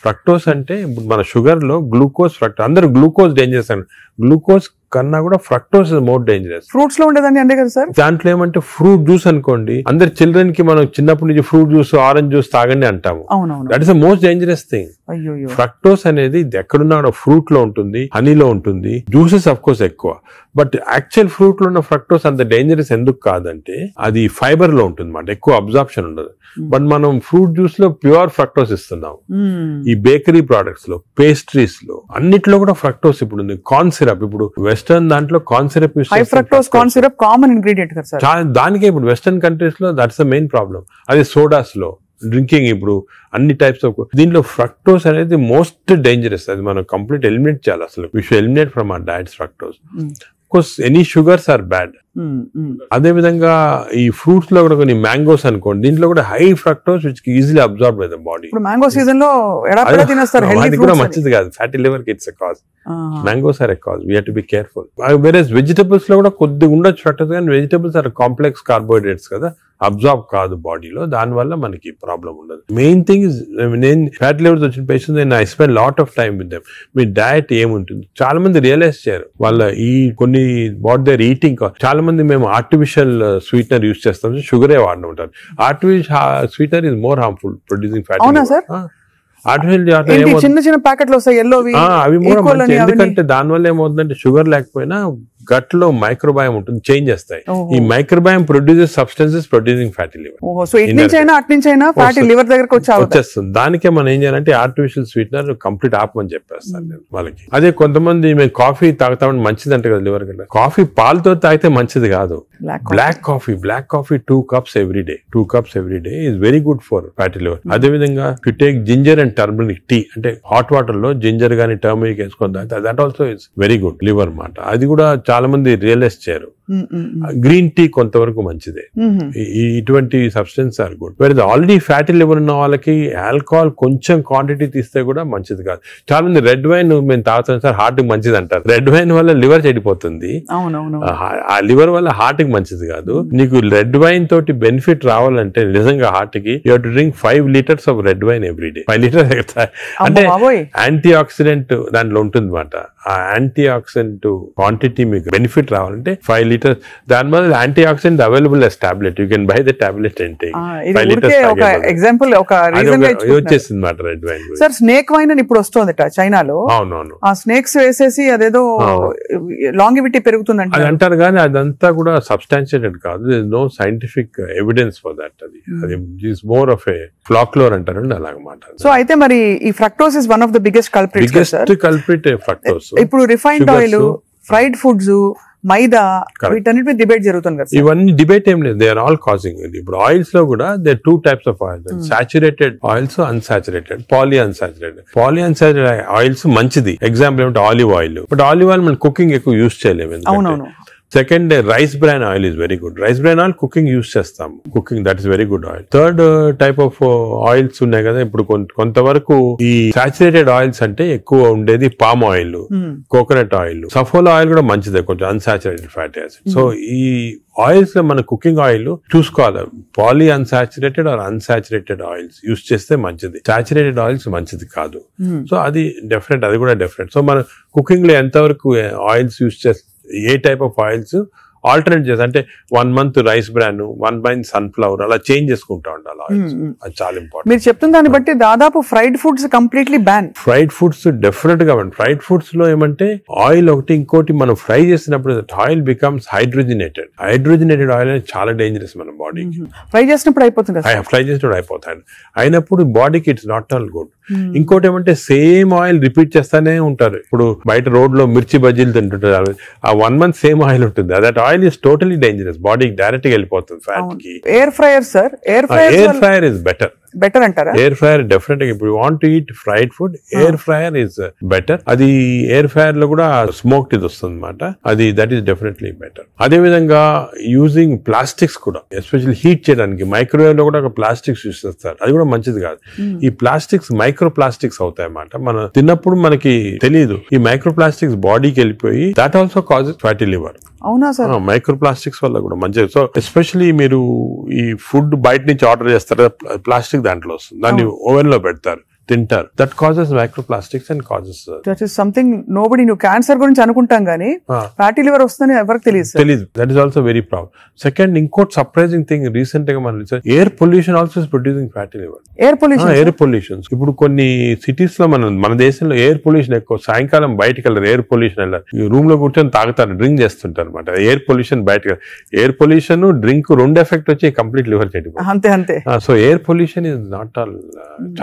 ఫ్రక్టోస్ అంటే మన షుగర్ లో గ్లూకోజ్, ఫ్రక్టోస్, అందరూ గ్లూకోజ్ డేంజరస్ అని, గ్లూకోజ్ కన్నా కూడా fructose is more dangerous. Fruits లో ఉండేదండి అంతే కదా సార్. దాంట్లో ఏమంటే ఫ్రూట్ జ్యూస్ అనుకోండి, అందరు చిల్డ్రన్ కి మనం చిన్నప్పటి నుంచి ఫ్రూట్ జ్యూస్, ఆరెంజ్ జ్యూస్ తాగండి అంటాము. That is the most dangerous thing. Fructose అనేది ఎక్కడున్నా ఫ్రూట్ లో ఉంటుంది, హనీలో ఉంటుంది, జ్యూసెస్ అఫ్ కోర్స్ ఎక్కువ. బట్ యాక్చువల్ ఫ్రూట్ లో ఉన్న ఫ్రక్టోస్ అంత డేంజరస్ ఎందుకు కాదంటే అది ఫైబర్ లో ఉంటుంది అన్నమాట, ఎక్కువ అబ్జార్ప్షన్ ఉండదు. బట్ మనం ఫ్రూట్ జ్యూస్ లో ప్యూర్ ఫ్రక్టోస్ ఇస్తున్నాం. ఈ బేకరీ ప్రొడక్ట్స్ లో, పేస్ట్రీస్ లో, అన్నిట్లో కూడా ఫ్రక్టోస్ ఇప్పుడు ఉంది. కార్న్ సిరప్, ఇప్పుడు వెస్టర్న్ దాంట్లో కార్న్ సిరప్ యూస్ చేస్తారు. Fructose corn syrup common ingredient కదా సార్. దానికే ఇప్పుడు వెస్టర్న్ కంట్రీస్ లో దట్స్ ద మెయిన్ ప్రాబ్లం. అదే సోడాస్ లో, డ్రింకింగ్, ఇప్పుడు అన్ని టైప్స్ ఆఫ్ దీంట్లో ఫ్రక్టోస్ అనేది మోస్ట్ డేంజరస్. అది మనం కంప్లీట్ ఎలిమినేట్ చేయాలి అసలు. We should eliminate from our diets fructose. Course any sugars are bad. అదే విధంగా ఈ ఫ్రూట్స్ లో కూడా కొన్ని మ్యాంగోస్ అనుకోండి, దీంట్లో కూడా high fructose which easily absorb by the body. Mango season లో అది కూడా మంచిది కాదు, ఫ్యాటీ లివర్ కి it's a cause. Mangoes are a cause, we have to be careful. Whereas vegetables లో కూడా కొద్దిగా ఉండొచ్చు ఫ్రక్టోస్, కానీ వెజిటబుల్స్ ఆర్ కాంప్లెక్స్ కార్బోహైడ్రేట్స్ కదా, అబ్జార్బ్ కాదు బాడీలో, దాని వల్ల మనకి ప్రాబ్లం ఉండదు. మెయిన్ థింగ్ ఇస్, నేను ఫ్యాటీ లివర్స్ వచ్చిన పేషెంట్స్ నేను I spend lot of time with them. Me diet ఏముంటుంది చాలా మంది రియలైజ్ చేయరు. వాళ్ళ ఈ కొన్ని వాట్ దేర్ ఈటింగ్, చాలా మంది మేము ఆర్టిఫిషియల్ స్వీట్నర్ యూస్ చేస్తాం, షుగరే వాడిన ఉంటారు. Artificial sweetener is more harmful producing fatty liver. చిన్న చిన్న ప్యాకెట్లు వస్తాయి ఎల్లోవి, అవి కూడా ఎందుకంటే దానివల్ల ఏమవుతుందంటే షుగర్ లేకపోయినా గట్ లో మైక్రోబయామ్ ఉంటుంది, చేంజ్ చేస్తాయి. ఈ microbiome produces substances producing fatty liver. So it నుంచి అయినా అట్ నుంచి అయినా ఫ్యాటీ లివర్ దగ్గరకు వచ్చేస్తుంది. దానికే మనం ఏం చేయాలంటే ఆర్టిఫిషియల్ స్వీట్నర్ కంప్లీట్ ఆపమని చెప్పేస్తాను నేను వాళ్ళకి. అదే కొంతమంది మేము కాఫీ తాగుతామని మంచిది అంటే కదా లివర్ కంటే, కాఫీ పాలతో తాగితే మంచిది కాదు. Black coffee 2 cups every day. 2 cups every day is very good for fatty liver. అదే విధంగా you take ginger and turmeric tea, అంటే హాట్ వాటర్ లో జింజర్ గానీ టర్మరిక్ వేసుకొని తాగితే that also is very good liver మాట. అది కూడా చాలా మంది రియలైజ్ చేయరు. గ్రీన్ టీ కొంతవరకు మంచిదే. ఇటువంటి సబ్స్టెన్స్ ఆర్ గుడ్. వేరే ఆల్రెడీ ఫ్యాటీ లివర్ ఉన్న వాళ్ళకి ఆల్కహాల్ కొంచెం క్వాంటిటీ తీస్తే కూడా మంచిది కాదు. చాలా మంది రెడ్ వైన్ మేము తాగుతాం సార్ హార్ట్ కి మంచిది అంటారు. రెడ్ వైన్ వల్ల లివర్ చెడిపోతుంది. ఆ లివర్ వల్ల హార్ట్ కి మంచిది కాదు. నీకు రెడ్ వైన్ తోటి బెనిఫిట్ రావాలంటే నిజంగా హార్ట్ కి you have to drink 5 liters of red wine every day. 5 liters అంటే యాంటీ ఆక్సిడెంట్ దాంట్లో ఉంటుంది అనమాట. ఆ యాంటీ ఆక్సిడెంట్ క్వాంటిటీ మీకు బెనిఫిట్ రావాలంటే 5 liters. దాని వల్ల anti oxidant available as tablet. You can buy the tablet and take 5 liters. Example ఒక రీజన్ వచ్చేసింది మాట red wine. Sir snake wine అని ఇప్పుడు వస్తుంది చైనాలో. అవునవును. ఆ స్నేక్స్ వేసేసి అదేదో లాంగివిటీ పెరుగుతుందంట అది అంటారు కానీ అదంతా కూడా సబ్స్టాన్షియేటెడ్ కాదు. No scientific evidence for that. అది is more of a folklore అంటారండి అలాగమాట. సో అయితే మరి ఈ fructose is one of the biggest culprit fructose. ఇప్పుడు refined oil, fried foods, maida వీటన్నిటి డిబేట్ జరుగుతుంది కదా. ఇవన్నీ డిబేట్ ఏం లేదు. They are all causing. ఇప్పుడు ఆయిల్స్ లో కూడా they 2 types of oils, saturated oils, unsaturated, poly unsaturated oils మంచిది. ఎగ్జాంపుల్ ఏమంటే olive oil. But olive oil మనం కుకింగ్ ఎక్కువ యూజ్ చేయలేము. Second rice bran oil is very good. Rice bran oil cooking use చేస్తాము. Cooking that is very good oil. Third type of oils ఉన్నాయి కదా. ఇప్పుడు కొంతవరకు ఈ సాచురేటెడ్ ఆయిల్స్ అంటే ఎక్కువ ఉండేది palm oil, coconut oil, Saffola oil కూడా మంచిదే, కొంచెం అన్సాచురేటెడ్ ఫ్యాటీ యాసిడ్. సో ఈ ఆయిల్స్ లో మన కుకింగ్ ఆయిల్ చూసుకోవాలి. Poly unsaturated or unsaturated oils use చేస్తే మంచిది. సాచురేటెడ్ ఆయిల్స్ మంచిది కాదు. సో అది డెఫినెట్, అది కూడా డెఫినెట్. సో మన కుకింగ్ లో ఎంతవరకు ఆయిల్స్ యూజ్ చేస్తే ఏ టైప్ ఆఫ్ ఆయిల్స్ ఆల్టర్నేట్ చేసి అంటే 1 month rice bran, 1 month sunflower అలా చేంజ్ చేసుకుంటా ఉండాలి ఆయిల్స్. అది చాలా ఇంపార్టెంట్. మీరు చెప్తున్న దాన్ని బట్టి దాదాపు fried foods completely ban. Fried foods definite గా ఫ్రైడ్ ఫుడ్స్ లో ఏమంటే ఆయిల్ ఒకటి, ఇంకోటి మనం ఫ్రై చేసినప్పుడు ఆయిల్ బికమ్స్ హైడ్రోజనేటెడ్ ఆయిల్ అనేది చాలా డేంజరస్ మన బాడీకి. ఫ్రై చేసినప్పుడు అయిపోతుంది. ఫ్రై చేసినప్పుడు అయినప్పుడు బాడీకి ఇట్స్ నాట్ ఆల్ గుడ్. ఇంకోటి ఏమంటే సేమ్ ఆయిల్ రిపీట్ చేస్తానే ఉంటారు. ఇప్పుడు బయట రోడ్ లో మిర్చి బజ్జీలు తింటుంటారు. ఆ 1 month సేమ్ ఆయిల్ ఉంటుంది. That oil is totally dangerous. బాడీకి డైరెక్ట్ గా వెళ్ళిపోతుంది ఫ్యాట్ కి. Air fryer sir, air fryer is better అంటారా? ఎయిర్ ఫ్రైయర్ డెఫినెట్ గా ఇప్పుడు want to eat fried food, air fryer is better. అది ఎయిర్ ఫ్రైయర్ లో కూడా స్మోక్డ్ ఇది వస్తుంది అనమాట. అది దట్ ఈస్ డెఫినెట్లీ బెటర్. అదే విధంగా యూజింగ్ ప్లాస్టిక్స్ కూడా, ఎస్పెషల్లీ హీట్ చేయడానికి మైక్రోవేవ్ లో కూడా ఒక ప్లాస్టిక్స్ యూజ్ చేస్తారు. అది కూడా మంచిది కాదు. ఈ ప్లాస్టిక్స్ మైక్రో ప్లాస్టిక్స్ అవుతాయి అన్నమాట. మనం తిన్నప్పుడు మనకి తెలియదు. ఈ మైక్రో ప్లాస్టిక్స్ బాడీకి వెళ్ళిపోయి that also causes fatty liver. అవునా సార్? మైక్రో ప్లాస్టిక్స్ వల్ల కూడా మంచిది. సో ఎస్పెషల్లీ మీరు ఈ ఫుడ్ బయట నుంచి ఆర్డర్ చేస్తారు, ప్లాస్టిక్ దాంట్లో వస్తుంది, దాన్ని ఓవెన్ లో పెడతారు, తింటారు. That causes microplastics and causes that is something nobody. నువ్వు క్యాన్సర్ గురించి అనుకుంటాం కానీ ఫ్యాటీ లివర్ వస్తుందని ఎవరికి తెలియదు. That is also very problem. Second, ఇంకోటి సర్ప్రైజింగ్ థింగ్ రీసెంట్ గా మనం air pollution also is producing fatty liver. Air pollution ఇప్పుడు కొన్ని సిటీస్ లో మన దేశంలో ఎయిర్ పొల్యూషన్ ఎక్కువ. సాయంకాలం బయటకు వెళ్ళారు, ఎయిర్ పొల్యూషన్ వెళ్ళారు, రూమ్ లో కూర్చొని తాగుతారు, డ్రింక్ చేస్తుంటారు అనమాట. ఎయిర్ పొల్యూషన్ బయటకు, ఎయిర్ పొల్యూషన్ డ్రింక్ 2 ఎఫెక్ట్ వచ్చి కంప్లీట్ లివర్ చెడిపోతుంది. అంతే. So air pollution is not all,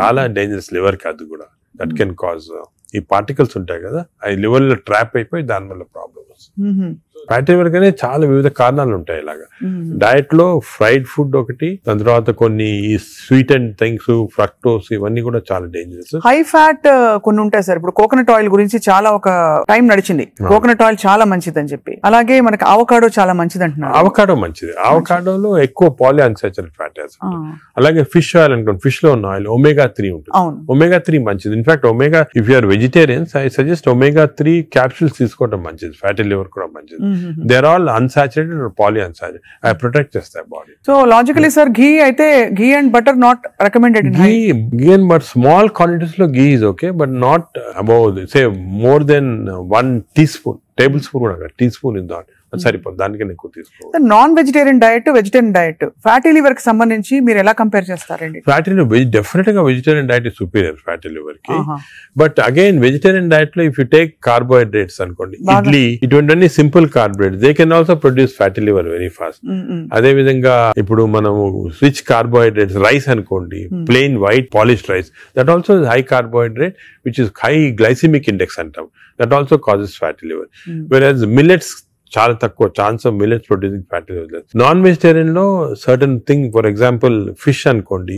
చాలా డేంజరస్ లివర్ కి. అది కూడా దట్ కెన్ కాజ్, ఈ పార్టికల్స్ ఉంటాయి కదా, అవి లివర్ లో ట్రాప్ అయిపోయి దాని వల్ల ప్రాబ్లమ్ వస్తుంది. ఫ్యాటీ లివర్ కానీ చాలా వివిధ కారణాలు ఉంటాయి. ఇలాగా డయట్ లో ఫ్రైడ్ ఫుడ్ ఒకటి, దాని తర్వాత కొన్ని స్వీట్ అండ్ థింగ్స్, ఫ్రక్టోస్, ఇవన్నీ కూడా చాలా డేంజరస్. హై ఫ్యాట్ కొన్ని ఉంటాయి సార్. ఇప్పుడు కోకోనట్ ఆయిల్ గురించి చాలా ఒక టైం నడిచింది, కోకోనట్ ఆయిల్ చాలా మంచిది అని చెప్పి. అలాగే మనకి అవకాడో చాలా మంచిది అంటున్నారు. అవకాడో మంచిది. అవకాడోలో ఎక్కువ పాలీ అన్సాచురేటెడ్ ఫ్యాటీ యాసిడ్. అలాగే ఫిష్ ఆయిల్ అనుకోండి, ఫిష్ లో ఉన్న ఆయిల్ ఒమేగా 3 ఉంటుంది. ఒమేగా 3 మంచిది. In fact omega, if you're vegetarians, I suggest omega 3 capsules తీసుకోవడం మంచిది. ఫ్యాటీ లివర్ కూడా మంచిది. They are all unsaturated or poly unsaturated. I protect చేస్తాయి body. So logically sir, ghee అయితే ghee and butter not recommended. Ghee and but small quantities లో ghee is okay, but not above say more than 1 teaspoon, table spoon కూడా, tea spoon is not సరిపోదు, దానికన్నా ఎక్కువ తీసుకోవాలి. Non vegetarian diet, vegetarian diet, fatty liver కి సంబంధించి మీరు ఎలా కంపేర్ చేస్తారండి? ఫ్యాటీ లివర్ డెఫినెట్ గా vegetarian diet is superior fatty liver కి. బట్ అగైన్ వెజిటేరియన్ డైట్ లో ఇఫ్ యూ టేక్ కార్బోహైడ్రేట్స్ అనుకోండి, ఇడ్లీ, ఇటువంటి simple carbohydrates, they can also produce fatty liver very fast. అదే విధంగా ఇప్పుడు మనము రిచ్ కార్బోహైడ్రేట్స్, రైస్ అనుకోండి, plain white polished rice, that also is high carbohydrate which is high glycemic index అంటాం. That also causes fatty liver. Versus millets చాలా తక్కువ chance of millets producing fatty liver. Non vegetarian లో certain thing, for example fish అనుకోండి,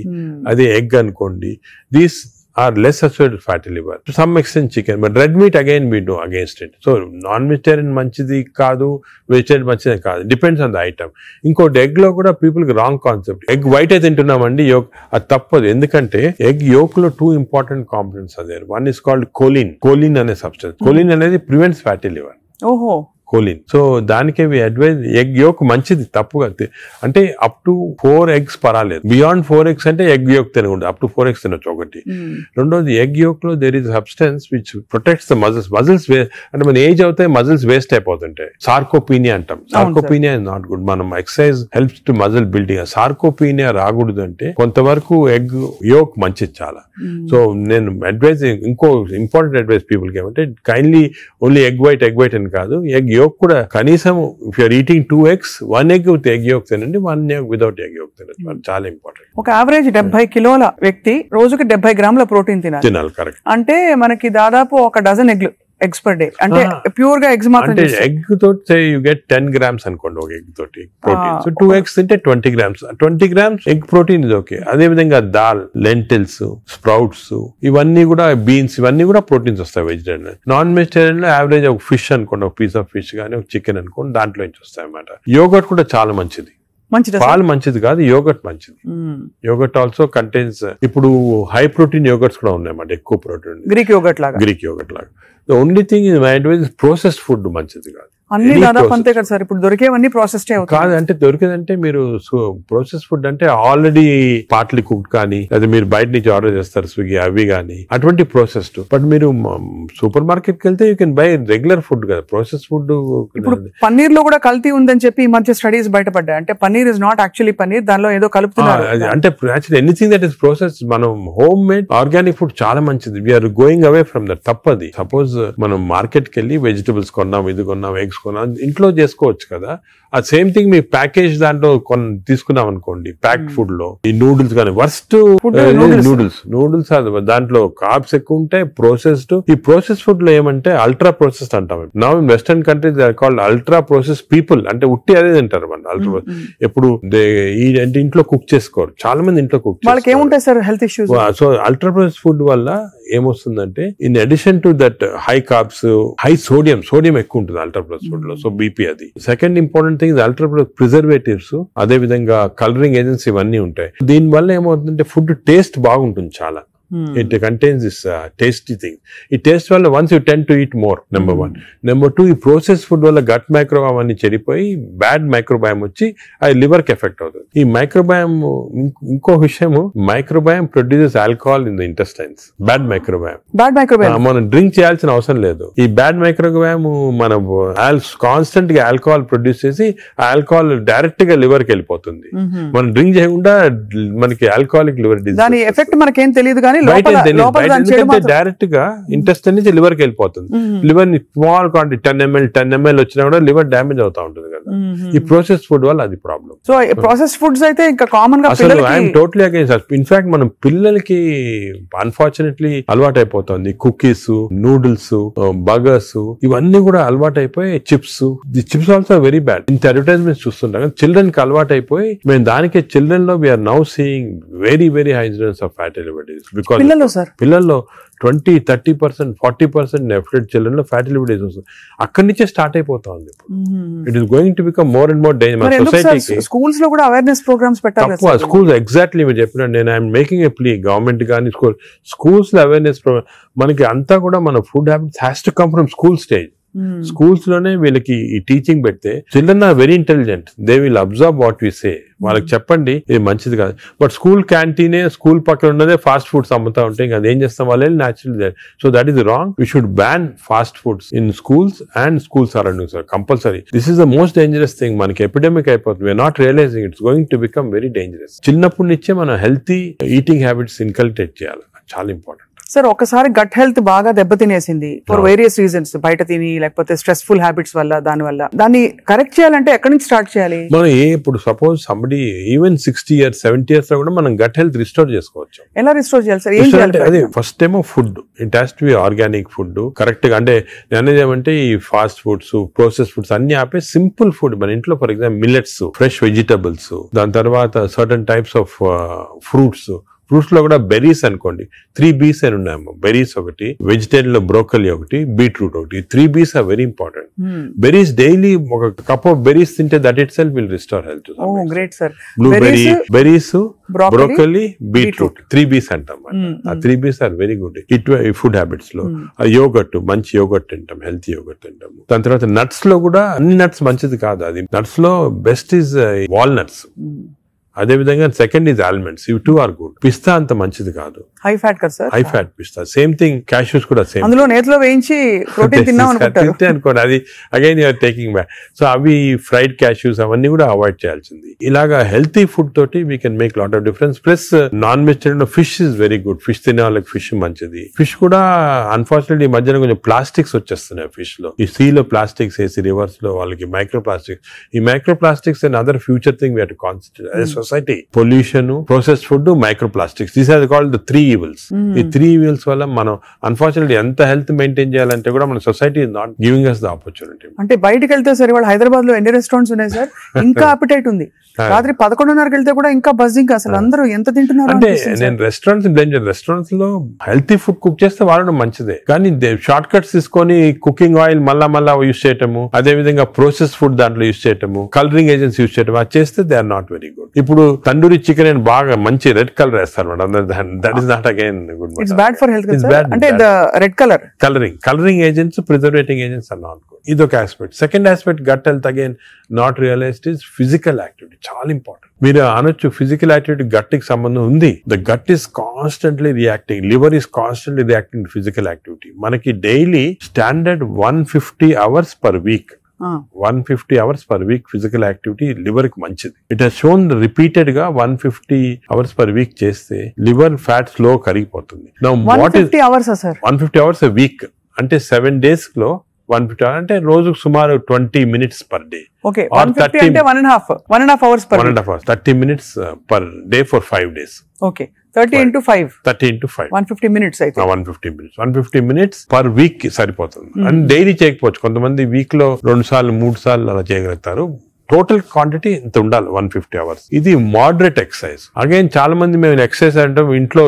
అదే egg అనుకోండి, these are less associated with fatty liver. To some extent chicken, but red meat again we do against it. So non-vegetarian manchidi kaadu, vegetarian manchidi kaadu. Depends on the item. Inkoti egg lo kuda people ki wrong concept. Egg white అయితే తింటున్నామండి yolk అది తప్పదు. ఎందుకంటే egg yolk లో 2 important components are there. One is called choline. Choline అనే substance. Choline అనేది prevents fatty liver. ఓహో. Choline. So దానికే we advise egg yolk మంచిది, తప్పుగా అంటే అప్ టు 4 eggs పర్వాలేదు. బియాండ్ 4 eggs అంటే ఎగ్ యోక్ తినకూడదు. అప్ టు 4 eggs తినొచ్చు ఒకటి. రెండోది ఎగ్ యోక్ లో there is substance which protects the muscles. అంటే మన ఏజ్ అవుతాయి మజిల్స్ వేస్ట్ అయిపోతుంటాయి. సార్కోపీనియా అంటాం. Sarcopenia is not good. మనం exercise helps to muscle building. Sarcopenia రాకూడదు అంటే కొంతవరకు ఎగ్ యోక్ మంచిది చాలా. సో నేను అడ్వైజ్, ఇంకో ఇంపార్టెంట్ అడ్వైజ్ పీపుల్ కి ఏమంటే కైండ్లీ ఓన్లీ ఎగ్ వైట్ అని కాదు, ఎగ్ యోక్ కూడా కనీసం if you're eating 2 eggs, 1 egg with egg yolk తినండి, 1 egg వితౌట్ ఎగ్ యోక్ తినండి. చాలా ఇంపార్టెంట్. ఒక యావరేజ్ 70 కిలోల వ్యక్తి రోజుకి 70 గ్రాముల ప్రోటీన్ తినాలి. కరెక్ట్. అంటే మనకి దాదాపు ఒక డజన్ eggs per day. అంటే ప్యూర్ గా ఎగ్స్ మాత్రం. అంటే ఎగ్ తోటి యూ గెట్ 10 grams అనుకోండి ఒక ఎగ్ తోటి ప్రోటీన్. సో 2 eggs తింటే 20 grams. 20 grams ఎగ్ ప్రోటీన్ ఇది ఓకే. అదే విధంగా దాల్, లెంటిల్స్, స్ప్రౌట్స్, ఇవన్నీ కూడా బీన్స్, ఇవన్నీ కూడా ప్రోటీన్స్ వస్తాయి వెజిటేరియన్. నాన్ వెజిటేరియన్ లో యావరేజ్ ఒక ఫిష్ అనుకోండి, ఒక పీస్ ఆఫ్ ఫిష్ కానీ ఒక చికెన్ అనుకోండి, దాంట్లో నుంచి వస్తాయి అన్నమాట. యోగర్ట్ కూడా చాలా మంచిది. పాలు మంచిది కాదు, యోగర్ట్ మంచిది. యోగర్ట్ ఆల్సో కంటైన్స్, ఇప్పుడు హై ప్రోటీన్ యోగర్ట్స్ కూడా ఉన్నాయన్నమాట, ఎక్కువ ప్రోటీన్. గ్రీక్ యోగర్ట్ లాగా. The only thing is my advice is processed food మంచిది కాదు. అన్ని దాదాపు అంతే కదా సార్. ఇప్పుడు దొరికేవన్నీ ప్రాసెస్ కాదు. అంటే దొరికేదంటే మీరు ప్రాసెస్ ఫుడ్ అంటే ఆల్రెడీ పార్ట్లీ కుక్డ్ కానీ, లేదా మీరు బయట నుంచి ఆర్డర్ చేస్తారు స్విగ్గీ అవి కానీ, అటువంటి ప్రాసెస్డ్. బట్ మీరు సూపర్ మార్కెట్ కి వెళ్తే you can buy regular food కదా. Process food. ఇప్పుడు పన్నీర్ లో కూడా కల్తీ ఉందని చెప్పి ఈ మధ్య స్టడీస్ బయటపడ్డాయి. అంటే paneer is not actually paneer, దానిలో ఏదో కలుపుతున్నారు. అంటే actually anything that is process, మనం హోమ్ మేడ్ ఆర్గానిక్ ఫుడ్ చాలా మంచిది. We're going away from that. తప్పది. సపోజ్ మనం మార్కెట్ కి వెళ్ళి వెజిటబుల్స్ కొన్నాం, ఇది కొన్నాం, ఎగ్స్ ఇంట్లో చేసుకోవచ్చు కదా. ఆ సేమ్ థింగ్ మీ ప్యాకేజ్ దాంట్లో తీసుకున్నాం అనుకోండి, ప్యాక్డ్ ఫుడ్ లో ఈ నూడిల్స్ కానీ వర్స్ట్ నూడిల్స్ దాంట్లో కార్బ్స్ ఎక్కువ ఉంటాయి, ప్రాసెస్డ్. ఈ ప్రాసెస్ ఫుడ్ లో ఏమంటే అల్ట్రా ప్రాసెస్డ్ అంటాం. Now in western countries they are called ultra process people. అంటే ఉట్టి అదే తింటారు మన అల్ట్రా. ఎప్పుడు అంటే ఇంట్లో కుక్ చేసుకోరు చాలా మంది. ఇంట్లో కుక్ చేసుకోరు. సో అల్ట్రా ప్రాసెస్ ఫుడ్ వల్ల ఏమొస్తుందంటే in addition to that high carbs, high sodium ఎక్కువ ఉంటుంది అల్ట్రా ప్రాసెస్ ఫుడ్ లో. సో బీపీ అది. Second important thing ultra preservatives, అదే విధంగా కలరింగ్ ఏజెంట్స్ ఇవన్నీ ఉంటాయి. దీని వల్ల ఏమవుతుందంటే ఫుడ్ టేస్ట్ బాగుంటుంది చాలా. It contains this tasty thing. ఈ టేస్ట్ వల్ల once you tend to eat more, number 1. Number 2, ఈ ప్రాసెస్ ఫుడ్ వల్ల గట్ మైక్రోబయామ్ అన్ని చెడిపోయి బ్యాడ్ మైక్రోబయామ్ వచ్చి అది లివర్ కి ఎఫెక్ట్ అవుతుంది. ఈ మైక్రోబయామ్, ఇంకో విషయం, microbiome produces alcohol in the intestines. Bad microbiome మనం డ్రింక్ చేయాల్సిన అవసరం లేదు. ఈ బ్యాడ్ మైక్రోబయామ్ మనం కాన్స్టెంట్ గా ఆల్కహాల్ ప్రొడ్యూస్ చేసి ఆల్కహాల్ డైరెక్ట్ గా లివర్ కి వెళ్ళిపోతుంది. మనం డ్రింక్ చేయకుండా మనకి ఆల్కహాలిక్ లివర్ డిసీజ్. దాని ఎఫెక్ట్ మనకేం తెలియదు కానీ డైరెక్ట్ గా ఇంటెస్టైన్ నుంచి లివర్ కి వెళ్ళిపోతుంది. లివర్ ని స్మాల్ క్వాంటిటీ 10 ml వచ్చినా కూడా లివర్ డ్యామేజ్ అవుతా ఉంటుంది కదా. ఈ ప్రాసెస్ ఫుడ్ వల్ల అది ప్రాబ్లం. సో ప్రాసెస్ ఫుడ్స్ అయితే ఇంకా కామన్ గా ఐఎమ్ టోటలీ అగైన్స్. ఇన్ఫాక్ట్ మనం పిల్లలకి అన్ఫార్చునేట్లీ అలవాటు అయిపోతుంది. కుకీస్, నూడిల్స్, బర్గర్స్ ఇవన్నీ కూడా అలవాటు అయిపోయి, చిప్స్ ఆల్సో వెరీ బ్యాడ్. ఇంత అడ్వర్టైజ్మెంట్స్ చూస్తుంటాం. చిల్డ్రన్ కి అలవాటు అయిపోయి మేము దానికి చిల్డ్రన్ లో we're now seeing very incidence of fatty liver disease. పిల్లల్లో 20-30%, 40% నెఫ్లెట్ చిల్డ్రన్ లో ఫ్యాటీ లివర్ డిసీజ్ వస్తుంది. అక్కడి నుంచే స్టార్ట్ అయిపోతా ఉంది. It is going to become more and more danger. సొసైటీకి స్కూల్స్ లో కూడా అవేర్నెస్ ప్రోగ్రామ్స్ పెట్టాలి. స్కూల్స్ ఎగ్జాక్ట్లీ మీరు చెప్పినట్టు నేను I'm making a plea, government కానీ స్కూల్స్ లో అవేర్నెస్ ప్రోగ్రామ్. మనకి అంతా కూడా మన food habits has to come from school stage. Schools లోనే వీళ్ళకి ఈ టీచింగ్ పెడితే children are very intelligent. They will observe what we say. వాళ్ళకి చెప్పండి ఇది మంచిది కాదు. బట్ స్కూల్ క్యాంటీనే, స్కూల్ పక్కన ఉన్నదే ఫాస్ట్ ఫుడ్స్ అమ్ముతా ఉంటే ఇంకా అదేం చేస్తాం వాళ్ళు natural. So that is wrong. We should ban fast foods in schools and school surroundings compulsory. This is the most dangerous thing. మనకి ఎపిడమిక్ అయిపోతుంది. We're not realizing it's going to become very dangerous. చిన్నప్పటి నుంచే మనం healthy eating habits inculcate చేయాలి. చాలా important. Sir ఒకసారి gut health బాగా దెబ్బతినేసింది ఫర్ వేరియస్ రీజన్స్, బయట తిని లేకపోతే స్ట్రెస్ఫుల్ హ్యాబిట్స్ వల్ల, దాన్ని కరెక్ట్ చేయాలంటే ఎక్కడి నుంచి స్టార్ట్ చేయాలి? మనం ఇప్పుడు suppose somebody even 60 years 70 years లో కూడా మనం గట్ హెల్త్ రిస్టోర్ చేసుకోవచ్చు. ఎలా రిస్టోర్ చేయాలి సార్? ఏం చేయాలి? అదే ఫస్ట్ ఏమో food, it has to be organic food correct గా. అంటే నేను ఏమంటే ఈ ఫాస్ట్ ఫుడ్స్, ప్రాసెస్ ఫుడ్స్ అన్ని ఆపే సింపుల్ ఫుడ్ మన ఇంట్లో, for example millets, fresh vegetables, దాని తర్వాత certain types of fruits fruits లో కూడా బెర్రీస్ అనుకోండి 3 Bs అని ఉన్నాయమ్మా. బెర్రీస్ ఒకటి, వెజిటేరియన్ లో బ్రోకలీ ఒకటి, బీట్రూట్ ఒకటి. 3 Bs are very important. Berries daily ఒక కప్ ఆఫ్ బెర్రీస్ తింటే that itself will restore health. Great sir. Blueberry, berries, broccoli, beetroot 3 Bs అంటాం. ఆ 3 Bs are very good food habits లో. Yogurt, మంచి yogurt తింటాం, healthy yogurt తింటాం. దాని తర్వాత నట్స్ లో కూడా అన్ని నట్స్ మంచిది కాదు. అది నట్స్ లో బెస్ట్ ఈజ్ వాల్నట్స్. అదే విధంగా సెకండ్ ఈజ్ ఆల్మండ్స్. ఇవి 2 ఆర్ గుడ్. పిస్తా అంత మంచిది కాదు, హై ఫ్యాట్ కదా సార్. హై ఫ్యాట్ పిస్తా. సేమ్ థింగ్ క్యాష్యూస్ కూడా సేమ్. అందులో నేతిలో వేయించి ప్రోటీన్ తిన్నాం అనుకోండి, అది again you're taking back. So అవి ఫ్రైడ్ క్యాష్యూస్ అవన్నీ కూడా అవాయిడ్ చేయాల్సింది. ఇలాగా హెల్తీ ఫుడ్ తోటి we can make lot of difference. Plus non vegetarian fish is very good. Fish తినే వాళ్ళకి ఫిష్ మంచిది. ఫిష్ కూడా అన్ఫార్చునేట్లీ ఈ మధ్యన కొంచెం ప్లాస్టిక్స్ వచ్చేస్తున్నాయి ఫిష్ లో. ఈ సీ లో ప్లాస్టిక్స్ వేసి రివర్స్ లో వాళ్ళకి మైక్రో ప్లాస్టిక్స్. ఈ micro plastics and other future thing we have to concentrate as society. Pollution, processed food, micro plastics, these are called the 3 evils. ఈ 3 evils వల్ల మనం అన్ఫార్చునేట్లీ ఎంత హెల్త్ మెయింటైన్ చేయాలంటే కూడా మన society is not giving us the opportunity. అంటే బయటకు వెళ్తే సార్ ఇవాళ హైదరాబాద్ లో ఎన్ని రెస్టారెంట్స్ ఉన్నాయి సార్, ఇంకా అపిటైట్ ఉంది. రాత్రి 11:30కి వెళ్తే కూడా ఇంకా బజ్జింగ్. అసలు అందరూ ఎంత తింటున్నారు అంటే నేను రెస్టారెంట్స్ లో హెల్తీ ఫుడ్ కుక్ చేస్తే వాడడం మంచిదే, కానీ షార్ట్ కట్స్ తీసుకొని కుకింగ్ ఆయిల్ మళ్ళా యూస్ చేయటము, అదే విధంగా ప్రాసెస్ ఫుడ్ దాంట్లో యూస్ చేయటము, కలరింగ్ ఏజెంట్స్ యూస్ చేయటం, అది చేస్తే they are not very good. ఇప్పుడు తందూరి చికెన్ అని బాగా మంచి రెడ్ కలర్ వేస్తారు madam. That is not again good. It's bad for health. అంటే red colour colouring agents, preserving agents are not good. ఇది ఒక aspect. Second aspect gut health again not realised is physical activity. చాలా important. మీరు అనొచ్చు physical activity gut కి సంబంధం ఉంది. The gut is constantly reacting, liver is constantly reacting physical activity. మనకి daily standard 150 hours per week. 150 hours per week physical activity liver కి మంచిది. It has shown repeated గా 150 hours per week చేస్తే liver fat slow కరిగిపోతుంది. 150 hours sir, 150 hours a week అంటే 7 days లో 150 hours అంటే రోజుకు సుమారు 20 minutes per day. ఓకే, 150 అంటే 1.5 hours per 1.5 hours, 30 minutes per day for 5 days. Okay, 30 into 5 150 minutes అయితే 150 minutes per week కి సరిపోతుంది. అండ్ డైలీ చేయకపోవచ్చు, కొంతమంది వీక్ లో 2 సార్లు 3 సార్లు అలా చేయగలుగుతారు. టోటల్ క్వాంటిటీ ఇంత ఉండాలి 150 hours. ఇది మోడరేట్ ఎక్సర్సైజ్. అగైన్ చాలా మంది మేము ఎక్సర్సైజ్ అంటాం, ఇంట్లో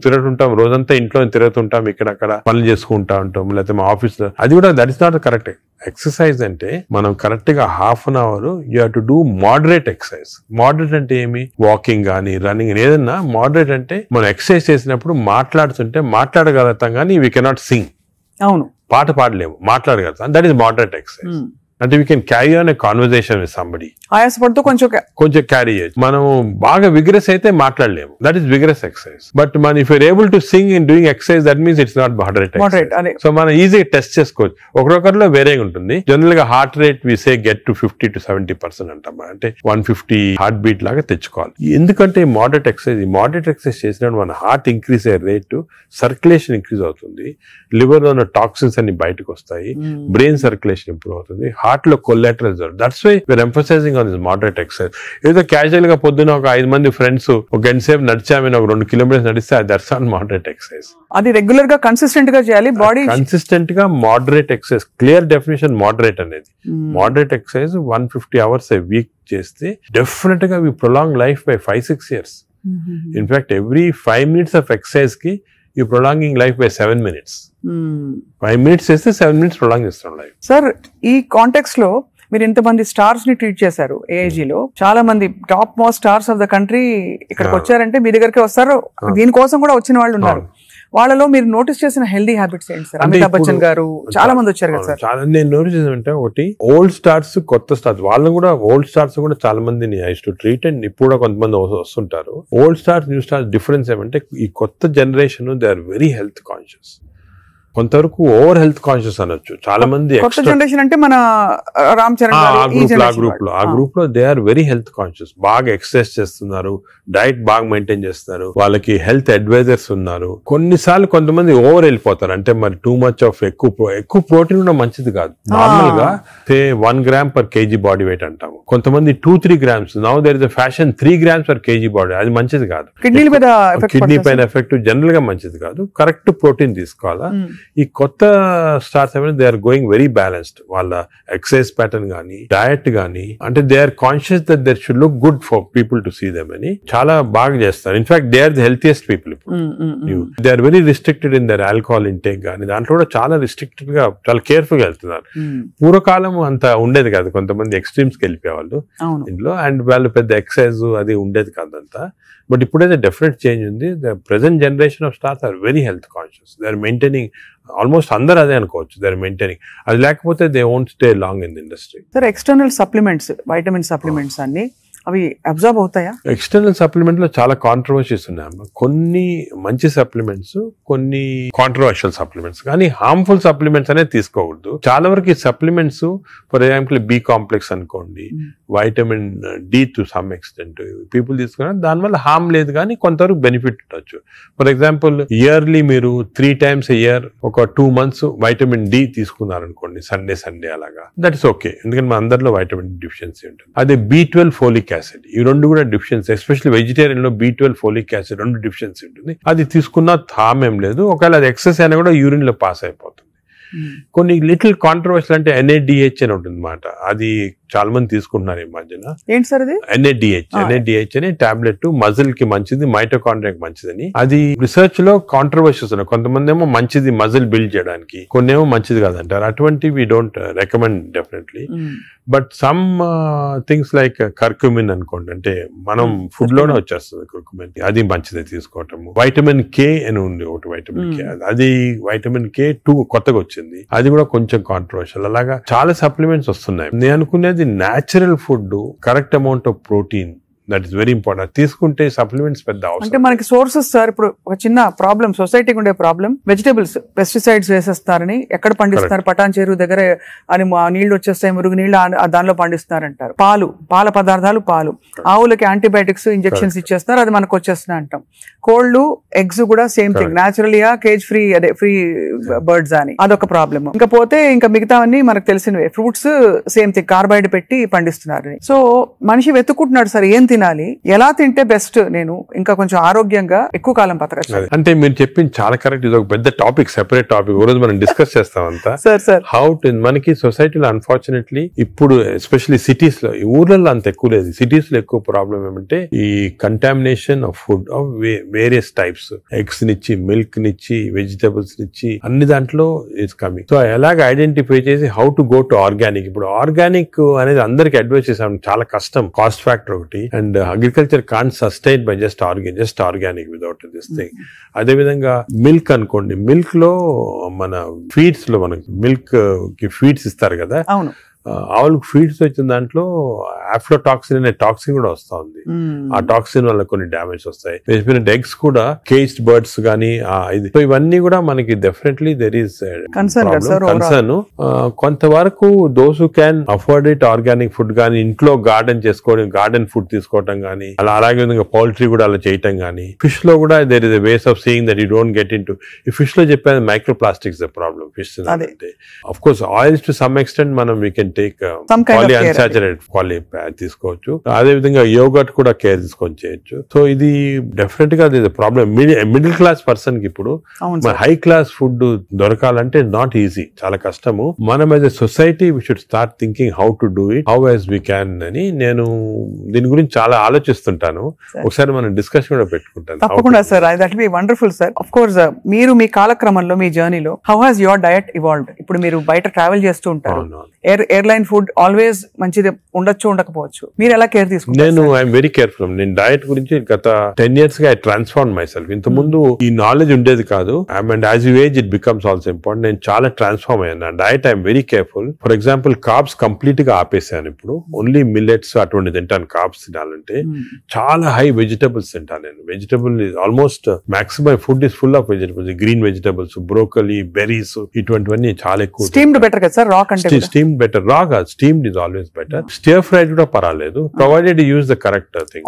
తిరుగుతుంటాం, రోజంతా ఇంట్లో తిరుగుతుంటాం, ఇక్కడక్కడ పనులు చేసుకుంటా ఉంటాం, లేకపోతే మా ఆఫీస్ లో. అది కూడా that is not correct. Exercise అంటే మనం కరెక్ట్ గా ½ an hour you have to do moderate exercise. Moderate అంటే ఏమి? వాకింగ్ కానీ రన్నింగ్, ఏదన్నా మోడరేట్ అంటే మనం ఎక్సర్సైజ్ చేసినప్పుడు మాట్లాడుతుంటే మాట్లాడగలుగుతాం కానీ వీ కెనాట్ సింగ్. అవును, పాట పాడలేము, మాట్లాడగలుగుతాం. That is moderate exercise. అంటే we can carry on a conversation with somebody. ఆయాసపడుతూ కొంచెం క్యారీ చేయొచ్చు. మనం బాగా విగ్రెస్ అయితే మాట్లాడలేము, that is vigorous exercise. But మన if you're able to sing in doing exercise, that means it's not moderate. So మనం ఈజీగా టెస్ట్ చేసుకోవచ్చు. ఒకరొకరిలో వేరేగా ఉంటుంది. జనరల్ గా heart rate we say get to 50 to 70% అంటాం. అంటే 150 హార్ట్ బీట్ లాగా తెచ్చుకోవాలి. ఎందుకంటే మోడరేట్ ఎక్సర్సైజ్ చేసినప్పుడు మన హార్ట్ ఇంక్రీజ్ అయ్యే రేటు, సర్క్యులేషన్ ఇంక్రీజ్ అవుతుంది, లివర్ లో ఉన్న టాక్సిన్స్ అన్ని బయటకు వస్తాయి, బ్రెయిన్ సర్క్యులేషన్ ఇంప్రూవ్ అవుతుంది, హార్ట్ లో collateral. That's why we're emphasizing on this moderate exercise. ఏదో క్యాజువల్ గా పొద్దున ఒక 5 మంది ఫ్రెండ్స్ ఒక గంట సేపు నడిచామని ఒక 2 kilometers నడిస్తే దట్స్ నాట్ మోడరేట్ ఎక్సర్సైజ్. అది రెగ్యులర్ గా కన్సిస్టెంట్ గా చేయాలి. బాడీ కన్సిస్టెంట్ గా moderate exercise. Clear definition moderate అనేది. Moderate exercise 150 hours a week చేస్తే డెఫినెట్ గా we prolong life by 5-6 years. In fact every 5 minutes of exercise కి you prolonging life by 7 minutes. 5 minutes చేస్తే 7 minutes prolong చేస్తాం life. Sir, ఈ context లో మీరు ఇంతమంది స్టార్స్ ని ట్రీట్ చేశారు. AIG లో చాలా మంది top most stars of the country ఇక్కడికి వచ్చారంటే మీ దగ్గరికి వస్తారు. దీనికోసం కూడా వచ్చిన వాళ్ళు ఉన్నారు. వాళ్ళలో మీరు నోటీస్ చేసిన హెల్దీ హ్యాబిట్స్ ఏంటి సార్? అమితాబ్ బచ్చన్ గారు చాలా మంది వచ్చారు కదా సార్. చాలా నేను నోటీస్ చేసానంటే, ఒకటి ఓల్డ్ స్టార్స్, కొత్త స్టార్స్, వాళ్ళు కూడా ఓల్డ్ స్టార్స్ కూడా చాలా మందిని ఐ టు ట్రీట్. అండ్ ఇప్పుడు కూడా కొంతమంది వస్తుంటారు. Old stars, new stars difference ఏమంటే, ఈ కొత్త generation they are very health conscious. కొంతవరకు ఓవర్ హెల్త్ కాన్షియస్ అనొచ్చు. చాలా మంది కొత్త జనరేషన్ అంటే మన రామ్ చరణ్ ఆ గ్రూప్ లో they are very health conscious. బాగా ఎక్సర్సైజ్ చేస్తున్నారు, డైట్ బాగా మెయింటైన్ చేస్తున్నారు, వాళ్ళకి హెల్త్ అడ్వైజర్స్ ఉన్నారు. కొన్నిసార్లు కొంతమంది ఓవర్ వెళ్ళిపోతారు. అంటే మరి టూ మచ్ ఆఫ్ ఎక్కువ ప్రోటీన్ కూడా మంచిది కాదు. నార్మల్ గా 1 gram per kg body weight అంటాము. కొంతమంది 2-3 grams. Now there is a fashion 3 grams per kg body. అది మంచిది కాదు. కిడ్నీ పైన ఎఫెక్ట్ జనరల్ గా మంచిది కాదు. కరెక్ట్ ప్రోటీన్ తీసుకోవాలా. ఈ కొత్త స్టార్స్ ఏమైనా they are going very balanced. వాళ్ళ ఎక్సర్సైజ్ ప్యాటర్న్ గానీ డయట్ గానీ, అంటే they are conscious that their should look good for people to see them అని చాలా బాగా చేస్తారు. In fact they are the healthiest people ఇప్పుడు. They are very restricted in their alcohol intake కానీ, దాంట్లో కూడా చాలా రిస్ట్రిక్టెడ్ గా చాలా కేర్ఫుల్ గా వెళ్తున్నారు. పూర్వకాలం అంత ఉండేది కాదు, కొంతమంది ఎక్స్ట్రీమ్స్ కి వెళ్ళిపోయేవాళ్ళు ఇంట్లో, అండ్ వాళ్ళు పెద్ద ఎక్సర్సైజ్ అది ఉండేది కాదంతా. బట్ ఇప్పుడైతే డెఫినెట్ చేంజ్ ఉంది. The present generation of stars are very health conscious. They are maintaining, almost అందరూ అదే అనుకోవచ్చు, దే ఆర్ మెయింటైనింగ్. అది లేకపోతే they won't stay long in the industry. Sir, external supplements, vitamin supplements అన్ని అవి observe అవుతాయా? External supplement లో చాలా కాంట్రవర్సీస్ ఉన్నాయి. కొన్ని మంచి సప్లిమెంట్స్, కొన్ని కాంట్రవర్షియల్ సప్లిమెంట్స్, కానీ హార్మ్ఫుల్ సప్లిమెంట్స్ అనేది తీసుకోకూడదు. చాలా వరకు ఈ supplements, for example B complex అనుకోండి, vitamin D to some extent people తీసుకున్నారు, దానివల్ల హార్మ్ లేదు కానీ కొంతవరకు బెనిఫిట్ ఉండొచ్చు. ఫర్ ఎగ్జాంపుల్ ఇయర్లీ మీరు 3 times a year ఒక 2 months వైటమిన్ డి తీసుకున్నారు అనుకోండి, సండే అలాగా, దట్ ఇస్ ఓకే. ఎందుకంటే మన అందరిలో వైటమిన్ డి డెఫిషియన్సీ ఉంటుంది. అదే B12 ఫోలిక్ యాసిడ్, ఈ రెండు కూడా డెఫిషియన్సీ, ఎస్పెషల్లీ వెజిటేరియన్ లో B12 ఫోలిక్ యాసిడ్ రెండు డెఫిషియన్సీ ఉంటుంది. అది తీసుకున్నా హార్మ్ ఏం లేదు. ఒకవేళ అది ఎక్సెస్ అయినా కూడా యూరిన్ లో పాస్ అయిపోతుంది. కొన్ని లిటిల్ కాంట్రవర్షియల్ అంటే NADH అని ఉంటుంది అన్నమాట. అది చాలా మంది తీసుకుంటున్నారు ఈ మధ్యన. ఏంటి సార్ అది? NADH అనే టాబ్లెట్ మజిల్ కి మంచిది, మైటోకాండ్రియాకి మంచిదని. అది రిసర్చ్ లో కాంట్రవర్షియస్ ఉన్నాయి. కొంతమంది ఏమో మంచిది మజిల్ బిల్డ్ చేయడానికి, కొన్ని ఏమో మంచిది కాదంటారు. అటువంటి we don't recommend definitely. But some things like curcumin అనుకోండి, అంటే మనం ఫుడ్ లోనే వచ్చేస్తుంది కర్క్యూమిన్, అది మంచిది తీసుకోవటము. వైటమిన్ K అని ఉంది ఒకటి, వైటమిన్ K, అది వైటమిన్ K2 కొత్తగా వచ్చింది, అది కూడా కొంచెం కాంట్రవర్షియల్. అలాగా చాలా సప్లిమెంట్స్ వస్తున్నాయి. నేను అనుకునేది natural food, correct amount of protein, that is very important. తీసుకుంటే సప్లిమెంట్స్ పెద్ద అవసరం. అంటే మనకి సోర్సెస్ సార్, ఇప్పుడు ఒక చిన్న ప్రాబ్లం, సొసైటీకి ఉండే ప్రాబ్లం, వెజిటేబుల్స్ పెస్టిసైడ్స్ వేసేస్తారని, ఎక్కడ పండిస్తున్నారు, పటాన్ చెరువు దగ్గర అని నీళ్లు వచ్చేస్తాయి, మురుగు నీళ్లు దానిలో పండిస్తున్నారంటారు. పాల పదార్థాలు, ఆవులకి యాంటీబయాటిక్స్ ఇంజెక్షన్స్ ఇచ్చేస్తారు, అది మనకు వచ్చేస్తున్నాయి అంటాం. కోళ్లు, ఎగ్స్ కూడా సేమ్ థింగ్, న్యాచురల్ గా కేజ్ ఫ్రీ, అదే ఫ్రీ బర్డ్స్ అని, అదొక ప్రాబ్లమ్. ఇంకా పోతే ఇంకా మిగతావన్నీ మనకు తెలిసినవే. ఫ్రూట్స్ సేమ్ థింగ్, కార్బైడ్ పెట్టి పండిస్తున్నారు. సో మనిషి వెతుక్కుంటున్నాడు సార్ ఏం తినాలి, ఎలా తింటే బెస్ట్, నేను ఇంకా కొంచెం ఆరోగ్యంగా ఎక్కువ కాలం బతకచ్చు. అంటే మీరు చెప్పింది చాలా కరెక్ట్. ఇది ఒక పెద్ద టాపిక్, సెపరేట్ టాపిక్, ఈ రోజు మనం డిస్కస్ చేస్తాం అంతా. సార్ హౌ టు, మనకి సొసైటీలో అన్ఫార్చునేట్లీ ఇప్పుడు ఎస్పెషల్లీ సిటీస్ లో, ఊర్లలో అంత ఎక్కువ లేదు, సిటీస్ లో ఎక్కువ ప్రాబ్లం ఏమంటే ఈ contamination of food of various types, eggs నిచ్చి, మిల్క్ నిచ్చి, వెజిటబుల్స్ నిచ్చి, అన్ని దాంట్లో ఇట్స్ కమింగ్. సో ఎలాగ ఐడెంటిఫై చేసి how to go to organic. ఇప్పుడు ఆర్గానిక్ అనేది అందరికి అడ్వైస్ చేసాం, చాలా కష్టం, కాస్ట్ ఫ్యాక్టర్ ఒకటి, and agriculture can't sustain by just organic without this thing. అదే విధంగా మిల్క్ అనుకోండి, మిల్క్ లో మన ఫీడ్స్ లో మనకి మిల్క్ కి ఫీడ్స్ ఇస్తారు కదా, ఆవులకు ఫీడ్స్ వచ్చిన దాంట్లో ఆఫ్లోటాక్సిన్ అనే టాక్సిన్ కూడా వస్తా ఉంది. ఆ టాక్సిన్ వల్ల కొన్ని డ్యామేజ్ వస్తాయి. ఎగ్స్ కూడా కేజ్డ్ బర్డ్స్ గానీ, ఇవన్నీ కూడా మనకి డెఫినెట్లీ దెర్ ఈస్ కన్సర్న్. కొంతవరకు those who can afford it, organic food గానీ, ఇంట్లో గార్డెన్ చేసుకోవడం, గార్డెన్ ఫుడ్ తీసుకోవటం గానీ, అలాగే విధంగా పౌల్ట్రీ కూడా అలా చేయటం గానీ. ఫిష్ లో కూడా there is a ways of seeing that you don't get in to. ఈ ఫిష్ లో చెప్పేది మైక్రో ప్లాస్టిక్స్ ప్రాబ్లమ్. ఫిష్ అంటే of course oils to some extent మనం వీ కెన్ టేక్ పాలిఅన్సాచురేటెడ్ తీసుకోవచ్చు. అదే విధంగా యోగట్ కూడా కేర్ తీసుకొని చేయొచ్చు. సో ఇది డెఫినెట్ గా ప్రాబ్లం. మిడిల్ క్లాస్ పర్సన్ కి ఇప్పుడు హై క్లాస్ ఫుడ్ దొరకాలంటే నాట్ ఈజీ, చాలా కష్టము. మనం as a society we should start thinking how to do it, how as we can అని నేను దీని గురించి చాలా ఆలోచిస్తుంటాను. ఒకసారి మనం డిస్కషన్ కూడా పెట్టుకుంటాను. తప్పకుండా sir, that be wonderful sir. Of course మీరు మీ కాలక్రమంలో, మీ జర్నీలో how has your diet evolved? ఇప్పుడు మీరు బయట ట్రావెల్ చేస్తూ ఉంటారు, ఎయిర్లైన్ ఫుడ్ ఆల్వేస్ మంచిది ఉండొచ్చు, ఉండకపోవచ్చు, మీరు ఎలా కేర్ తీసుకుంటారు? నేను ఐఎమ్ వెరీ కేర్ఫుల్. నేను డయట్ గురించి గత 10 years గా ఐ ట్రాన్స్ఫార్మ్ మై సెల్ఫ్. ఇంత ముందు ఈ నాలెడ్జ్ ఉండేది కాదు, and as you age it becomes also important. నేను చాలా ట్రాన్స్ఫార్మ్ అయ్యాను. Diet I'm very careful. For example carbs complete గా ఆపేసాను. ఇప్పుడు ఓన్లీ మిల్లెట్స్ అటువంటి తింటాను. కార్బ్స్ తినాలంటే చాలా హై వెజిటబుల్స్ తింటాను నేను. Vegetable almost maximum food is full of vegetables, green vegetables, broccoli, berries, ఇటువంటివన్నీ చాలా ఎక్కువ. స్టీమ్డ్ బెటర్ కదా సార్, రా కంటే స్టీమ్ బెటర్. కాదు, steamed is always better. Stir fried కూడా పర్వాలేదు, provided use the correct thing.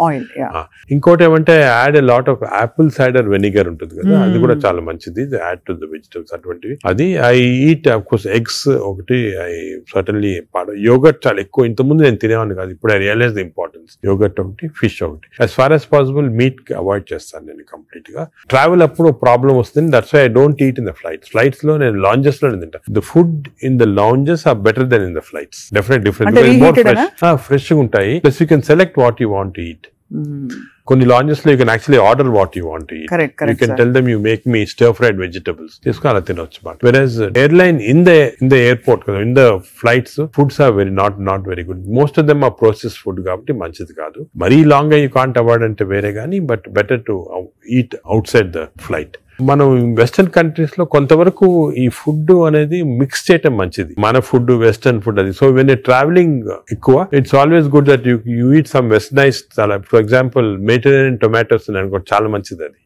ఇంకోటి ఏమంటే add a lot of Apple cider vinegar ఉంటుంది కదా, అది కూడా చాలా మంచిది, యాడ్ టు ద వెజిటబుల్స్ అటువంటివి. అది I eat of course eggs ఒకటి, ఐ సర్టన్లీ యోగర్ట్ చాలా ఎక్కువ. ఇంతకుముందు నేను తినేవాడిని కాదు, ఇప్పుడు I realise the importance. Yogurt ఒకటి, ఫిష్ ఒకటి. As far as possible meat avoid చేస్తాను నేను కంప్లీట్ గా. ట్రావెల్ అప్పుడు ప్రాబ్లం వస్తుంది, that's why I don't eat in the flights లో నేను లాంజెస్ లో తింటా. The food in the lounges are better than in the flights, definite different fresh ఉంటాయి. Plus you can select what you want to eat. కొన్ని lounges లో you can actually order what you want to eat. You can tell them you make me stir fried vegetables, తీసుకుని అలా తినొచ్చు. But versus airline in the airport కదా, in the flights foods are very not very good. Most of them are process food కాబట్టి మంచిది కాదు. మరీ long గా you can't avoid అంటే వేరే కానీ, but better to eat out side the flight. మనం వెస్టర్న్ కంట్రీస్ లో కొంతవరకు ఈ ఫుడ్ అనేది మిక్స్ చేయటం మంచిది, మన ఫుడ్ వెస్టర్న్ ఫుడ్ అది. సో వెన్ ట్రావెలింగ్ ఎక్కువ, it's always good that you eat some westernise. For example Mediterranean tomatoes అనుకో, చాలా మంచిది అది.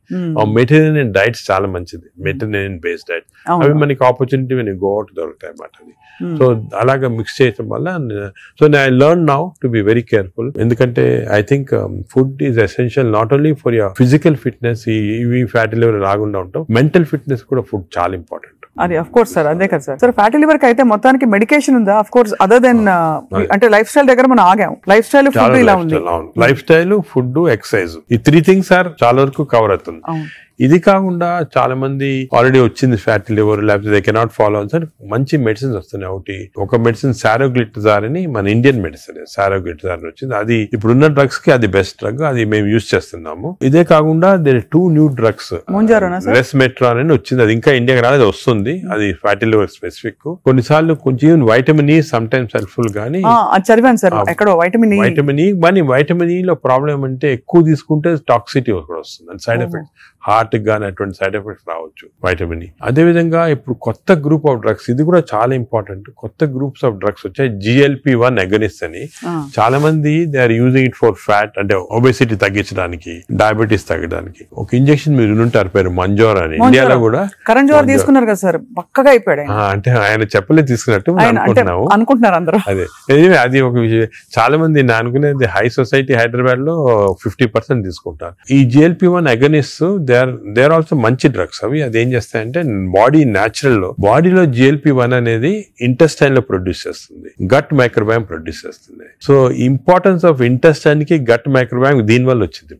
మెడిటరేనియన్ డైట్స్ చాలా మంచిది, మెడిటరేనియన్ బేస్డ్ డైట్. అవి మనకి ఆపర్చునిటీ వెన్ గో అవుట్ దొరుకుతాయి అన్నమాట అది. సో అలాగా మిక్స్ చేయటం వల్ల, so I learn now to be very careful. ఎందుకంటే I think food is essential not only for your physical fitness, ఈ ఫ్యాటీ లివర్ రాకుండా ఉంటాం, మెంటల్ ఫిట్నెస్ కూడా ఫుడ్ చాలా ఇంపార్టెంట్. అది అఫ్ కోర్స్ సార్, అదే కదా సార్. ఫ్యాటీ లివర్ కి అయితే మొత్తానికి మెడికేషన్ ఉందా? అఫ్ కోర్స్ అదర్ దెన్ అంటే లైఫ్ స్టైల్ దగ్గర మనం ఆగాం. లైఫ్ స్టైల్, ఫుడ్ ఇలా ఉంది. లైఫ్ స్టైల్, ఫుడ్, ఎక్సర్సైజ్, ఈ 3 things ఆర్ చాలా వరకు కవర్ అవుతుంది. ఇది కాకుండా చాలా మంది ఆల్రెడీ వచ్చింది ఫ్యాటీ లివర్, లేకపోతే దే కెనాట్ ఫాలో అని మంచి మెడిసిన్స్ వస్తున్నాయి. ఒకటి ఒక మెడిసిన్ సారోగ్లిటజార్ అని, మన ఇండియన్ మెడిసిన్ సారోగ్లిటజార్ వచ్చింది. అది ఇప్పుడున్న డ్రగ్స్ కి అది బెస్ట్ డ్రగ్, అది మేము యూజ్ చేస్తున్నాము. ఇదే కాకుండా దేర్ 2 new drugs, రెస్మెట్రాన్ అని వచ్చింది, అది ఇంకా ఇండియాకి రాలేదు, వస్తుంది. అది ఫ్యాటీ లివర్ స్పెసిఫిక్. కొన్నిసార్లు కొంచెం vitamin E some times helpful గానీ, చదివాను సార్ ఎక్కడో వైటమిన్ ఈ. కానీ వైటమిన్ ఈ లో ప్రాబ్లం అంటే ఎక్కువ తీసుకుంటే టాక్సిటీ కూడా వస్తుంది, అండ్ సైడ్ ఎఫెక్ట్, హార్ట్ గానీ అటువంటి సైడ్ ఎఫెక్ట్స్ రావచ్చు వైటమిన్ ఈ. అదేవిధంగా ఇప్పుడు కొత్త గ్రూప్ ఆఫ్ డ్రగ్స్, ఇది కూడా చాలా ఇంపార్టెంట్. కొత్త గ్రూప్స్ ఆఫ్ డ్రగ్స్ వచ్చాయి, GLP-1 అగనిస్ట్ అని. చాలా మంది they are using it for fat, అంటే ఒబెసిటీ తగ్గించడానికి, డయాబెటీస్ తగ్గడానికి. ఒక ఇంజెక్షన్ మీరు వినుంటారు, పేరు మంజోర్ అని. ఇండియాలో కూడా కరణ్ జోహర్ తీసుకున్నారు కదా సార్, పక్కగా అయిపోయాడు. అంటే ఆయన చెప్పలే తీసుకున్నట్టు అనుకుంటున్నారు అందరూ. అదే అది ఒక విషయం. చాలా మంది నేను అనుకునేది హై సొసైటీ హైదరాబాద్ లో 50% తీసుకుంటారు ఈ GLP-1 agonist. They are also మంచి డ్రగ్స్ అవి. అది ఏం చేస్తాయంటే బాడీ న్యాచురల్ లో, బాడీలో GLP-1 అనేది ఇంటెస్టైన్ లో ప్రొడ్యూస్ చేస్తుంది, గట్ మైక్రోబయామ్ ప్రొడ్యూస్ చేస్తుంది. సో ఇంపార్టెన్స్ ఆఫ్ ఇంటెస్టైన్ కి గట్ మైక్రోబయామ్ దీని వల్ల వచ్చింది.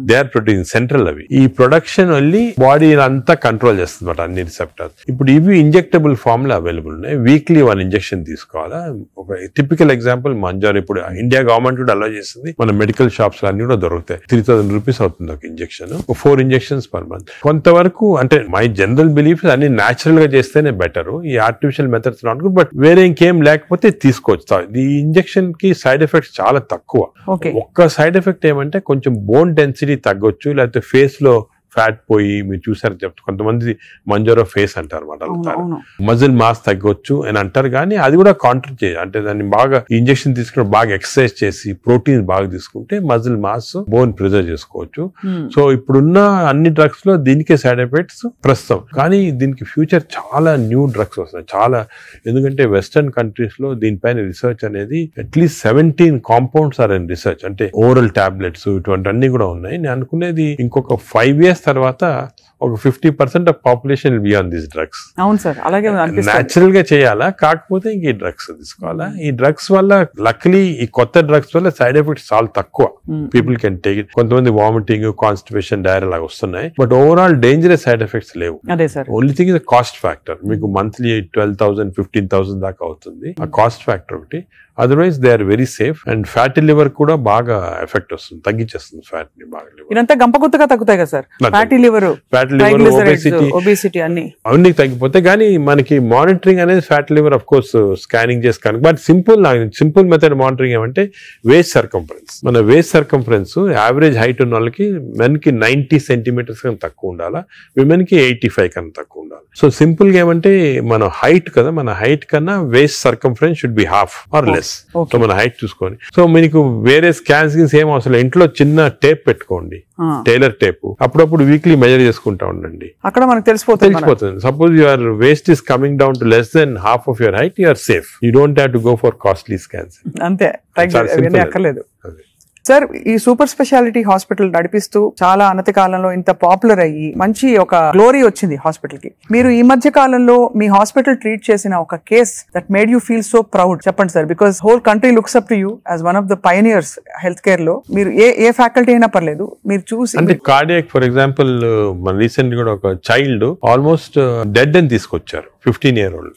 దే ఆర్ ప్రొడ్యూసింగ్ సెంట్రల్, అవి ఈ ప్రొడక్షన్ వెళ్ళి బాడీ అంతా కంట్రోల్ చేస్తుంది అన్నమాట, అన్ని రిసెప్టర్స్. ఇప్పుడు ఇవి ఇంజెక్టబుల్ ఫామ్ లో అవైలబుల్ ఉన్నాయి, వీక్లీ 1 ఇంజెక్షన్ తీసుకోవాలా. ఒక టిపికల్ ఎగ్జాంపుల్ మంజోర్, ఇప్పుడు ఇండియా గవర్నమెంట్ కూడా అలో చేస్తుంది, మన మెడికల్ షాప్స్ అన్ని కూడా దొరుకుతాయి. 3000 రూపీస్ అవుతుంది ఒక ఇంజెక్షన్, 4 ఇంజెక్షన్స్ పర్ మంత్. కొంతవరకు అంటే మై జనరల్ బిలీఫ్ అన్ని న్యాచురల్ గా చేస్తేనే బెటర్, ఈ artificial methods not good. But వేరే ఇంకేం లేకపోతే తీసుకోవచ్చు. ఈ ఇంజెక్షన్ కి సైడ్ ఎఫెక్ట్స్ చాలా తక్కువ. ఒక్క సైడ్ ఎఫెక్ట్ ఏమంటే కొంచెం బోన్ డెన్సిటీ తగ్గొచ్చు, లేకపోతే ఫేస్ లో ఫ్యాట్ పోయి, మీరు చూసారు చెప్తే కొంతమంది మంజోరో ఫేస్ అంటారు అనమాట, మజిల్ మాస్ తగ్గొచ్చు అని అంటారు. కానీ అది కూడా కాంట్రీ చేయాలి, అంటే దాన్ని బాగా ఇంజెక్షన్ తీసుకుని బాగా ఎక్సర్సైజ్ చేసి ప్రోటీన్స్ బాగా తీసుకుంటే మజిల్ మాస్, బోన్ ప్రిజర్వ్ చేసుకోవచ్చు. సో ఇప్పుడున్న అన్ని డ్రగ్స్ లో దీనికే సైడ్ ఎఫెక్ట్స్ ప్రస్తుతం. కానీ దీనికి ఫ్యూచర్ చాలా న్యూ డ్రగ్స్ వస్తున్నాయి చాలా. ఎందుకంటే వెస్టర్న్ కంట్రీస్ లో దీనిపైన రీసెర్చ్ అనేది at least 17 compounds are in research, అంటే ఓరల్ టాబ్లెట్స్ ఇటువంటి అన్ని కూడా ఉన్నాయి. నేను అనుకునేది ఇంకొక 5 years తర్వాత ఒక 50% of population will be on these drugs. అవును సార్, అలాగే న్యాచురల్ గా చేయాలా, కాకపోతే ఇంక ఈ డ్రగ్స్ తీసుకోవాలా. ఈ డ్రగ్స్ వల్ల లక్లీ ఈ కొత్త డ్రగ్స్ వల్ల సైడ్ ఎఫెక్ట్స్ చాలా తక్కువ, పీపుల్ కెన్ టేక్ ఇట్. కొంతమంది వామిటింగ్, కాన్స్టిపేషన్, డైరియా లాగా వస్తున్నాయి, but overall dangerous side effects లేవు. Only thing is cost factor. మీకు మంత్లీ 12,000 15,000 దాకా అవుతుంది, ఆ కాస్ట్ ఫ్యాక్టర్ ఒకటి. Otherwise they are very safe. And fatty liver కూడా బాగా ఎఫెక్ట్ వస్తుంది, తగ్గించేస్తుంది ఫ్యాట్ ని బాగా. ఇదంతా గంపగుత్తగా తగ్గుతాయి కదా సార్, ఫ్యాటీ లివర్, ఒబేసిటీ అన్ని తగ్గిపోతాయి. కానీ మనకి మానిటరింగ్ అనేది fatty liver of course scanning చేసి కనుక, బట్ సింపుల్ మెథడ్ మానిటరింగ్ ఏమంటే వేస్ట్ సర్కంఫరెన్స్. మన వేస్ట్ సర్కంఫరెన్స్ యావరేజ్ హైట్ ఉన్న వాళ్ళకి మెన్ కి 90 centimeters కన్నా తక్కువ ఉండాలా, విమెన్ కి 85 కన్నా తక్కువ ఉండాలి. సో సింపుల్ గా ఏమంటే మన హైట్ కదా, మన హైట్ కన్నా waist circumference should be half or less. So మన హైట్ చూసుకొని, సో మీకు వేరే స్కాన్స్ ఏం అవసరం, ఇంట్లో చిన్న టేప్ పెట్టుకోండి, టైలర్ టేప్, అప్పుడప్పుడు వీక్లీ మెజర్ చేసుకుంటా ఉండండి, అక్కడ మనకు తెలిసిపోతుంది. Suppose your waist is coming down to less than half of your height, you're safe. You don't have to go for costly scans. అంతే, అక్కర్లేదు. సార్, ఈ సూపర్ స్పెషాలిటీ హాస్పిటల్ నడిపిస్తూ చాలా అనతి కాలంలో ఇంత పాపులర్ అయ్యి మంచి ఒక గ్లోరీ వచ్చింది హాస్పిటల్ కి. మీరు ఈ మధ్య కాలంలో మీ హాస్పిటల్ ట్రీట్ చేసిన ఒక case that made you feel so proud చెప్పండి sir, because whole country looks up to you as one of the pioneers health care లో. మీరు ఏ ఫ్యాకల్టీ అయినా పర్లేదు, మీరు చూసి. అంటే కార్డియాక్ ఫర్ ఎగ్జాంపుల్, మన రీసెంట్ కూడా ఒక చైల్డ్ ఆల్మోస్ట్ డెడ్ అని తీసుకొచ్చారు, 15 year old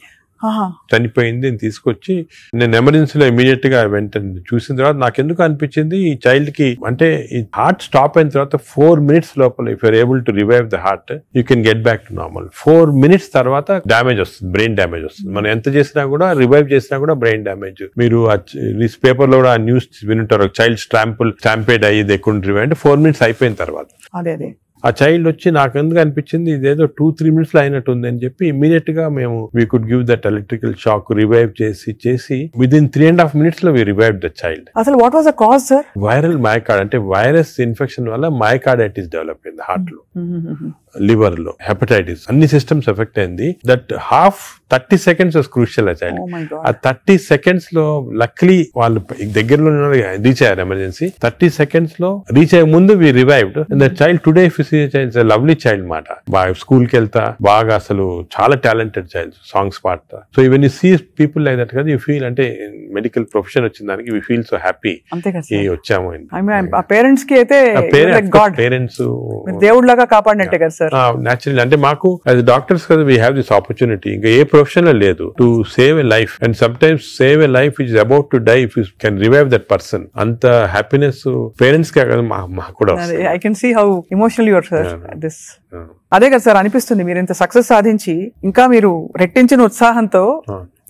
చనిపోయింది అని తీసుకొచ్చి నేను ఎమర్జెన్సీలో ఇమీడియట్ గా వెంటనే చూసిన తర్వాత నాకు ఎందుకు అనిపించింది, ఈ చైల్డ్ కి అంటే ఈ హార్ట్ స్టాప్ అయిన తర్వాత 4 minutes లోపల if you're able to revive the heart you can get back to normal. 4 minutes తర్వాత డ్యామేజ్ వస్తుంది, బ్రెయిన్ డ్యామేజ్ వస్తుంది. మనం ఎంత చేసినా కూడా, రివైవ్ చేసినా కూడా బ్రెయిన్ డ్యామేజ్. మీరు న్యూస్ పేపర్ లో కూడా ఆ న్యూస్ వినుంటారు, చైల్డ్ స్టాంపేడ్ అయ్యి ఎక్కువ రివైవ్ అంటే 4 minutes అయిపోయిన తర్వాత. అదే ఆ చైల్డ్ వచ్చి నాకు ఎందుకు అనిపించింది ఇదేదో 2-3 minutes లో అయినట్టు ఉంది అని చెప్పి ఇమీడియట్ గా మేము we could give that electrical shock, revive చేసి విదిన్ 3.5 minutes లో వి రివైవ్ ద చైల్డ్. అసలు what was the cause sir? Viral myocard అంటే వైరస్ ఇన్ఫెక్షన్ వల్ల మయోకార్డైటిస్ డెవలప్ అయింది హార్ట్ లో, లివర్ లో, హెపటైటిస్, అన్ని సిస్టమ్స్ ఎఫెక్ట్ అయింది. That 30 seconds was crucial. ఆ చైల్డ్ ఆ 30 seconds లో లక్లీ వాళ్ళు దగ్గరలో రీచ్ అయ్యారు ఎమర్జెన్సీ. 30 seconds లో రీచ్ అయ్యే ముందు we revived. That child today child lovely child మాట, బాగా స్కూల్ కి వెళ్తా, బాగా అసలు చాలా టాలెంటెడ్ చైల్డ్, సాంగ్స్ పాడతా. So even you see people like that కదా, యూ ఫీల్ అంటే మెడికల్ ప్రొఫెషన్ వచ్చిన దానికి వీ ఫీల్ సో హ్యాపీ వచ్చాము. పేరెంట్స్ కి అయితే పేరెంట్స్ దేవుడు లాగా కాపాడినట్టే కదా సార్. నేచురల్ అంటే మాకు యాజ్ డాక్టర్స్ కదా వీ హ్యావ్ దిస్ ఆపర్చునిటీ, ఇంకా ఏ ప్రొఫెషన్ లేదు, to save a life. And sometimes save a life is about to die, if you can revive that person. అంత హ్యాపీనెస్ పేరెంట్స్ కే కదా మాకు కూడా. I can see how emotional you are sir. అదే కదా sir అనిపిస్తుంది, మీరు ఇంత సక్సెస్ సాధించి ఇంకా మీరు రెట్టించిన ఉత్సాహంతో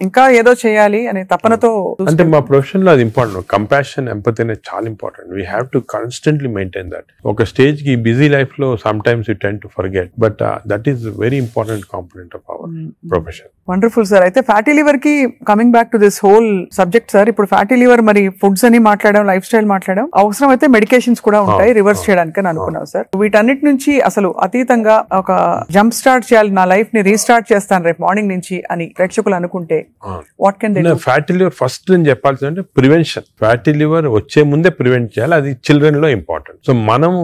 ఇంకా ఏదో చేయాలి అనే తపనతో. అంటే మా ప్రొఫెషన్ లో అది ఇంపార్టెంట్, కంపాషన్, ఎంపతి అనేది చాలా important. We have to constantly maintain that. ఒక స్టేజ్ కి బిజీ లైఫ్ లో some times you tend to forget, but that is very important component of our profession. Wonderful sir. అయితే fatty liver కి coming back to this whole subject sir, ఇప్పుడు fatty liver మరి foods అని మాట్లాడడం, life style మాట్లాడడం, అవసరం అయితే medications కూడా ఉంటాయి రివర్స్ చేయడానికి అని అనుకున్నాం సార్. వీటన్నిటి నుంచి అసలు అతీతంగా ఒక జంప్ స్టార్ట్ చేయాలి, నా లైఫ్ ని రీస్టార్ట్ చేస్తాను రేపు మార్నింగ్ నుంచి అని ప్రేక్షకులు అనుకుంటే what can they do? Fatty liver first నేను చెప్పాల్సింది అంటే ప్రివెన్షన్. ఫ్యాటీ లివర్ వచ్చే ముందే ప్రివెంట్ చేయాలి, అది చిల్డ్రన్ లో ఇంపార్టెంట్. సో మనము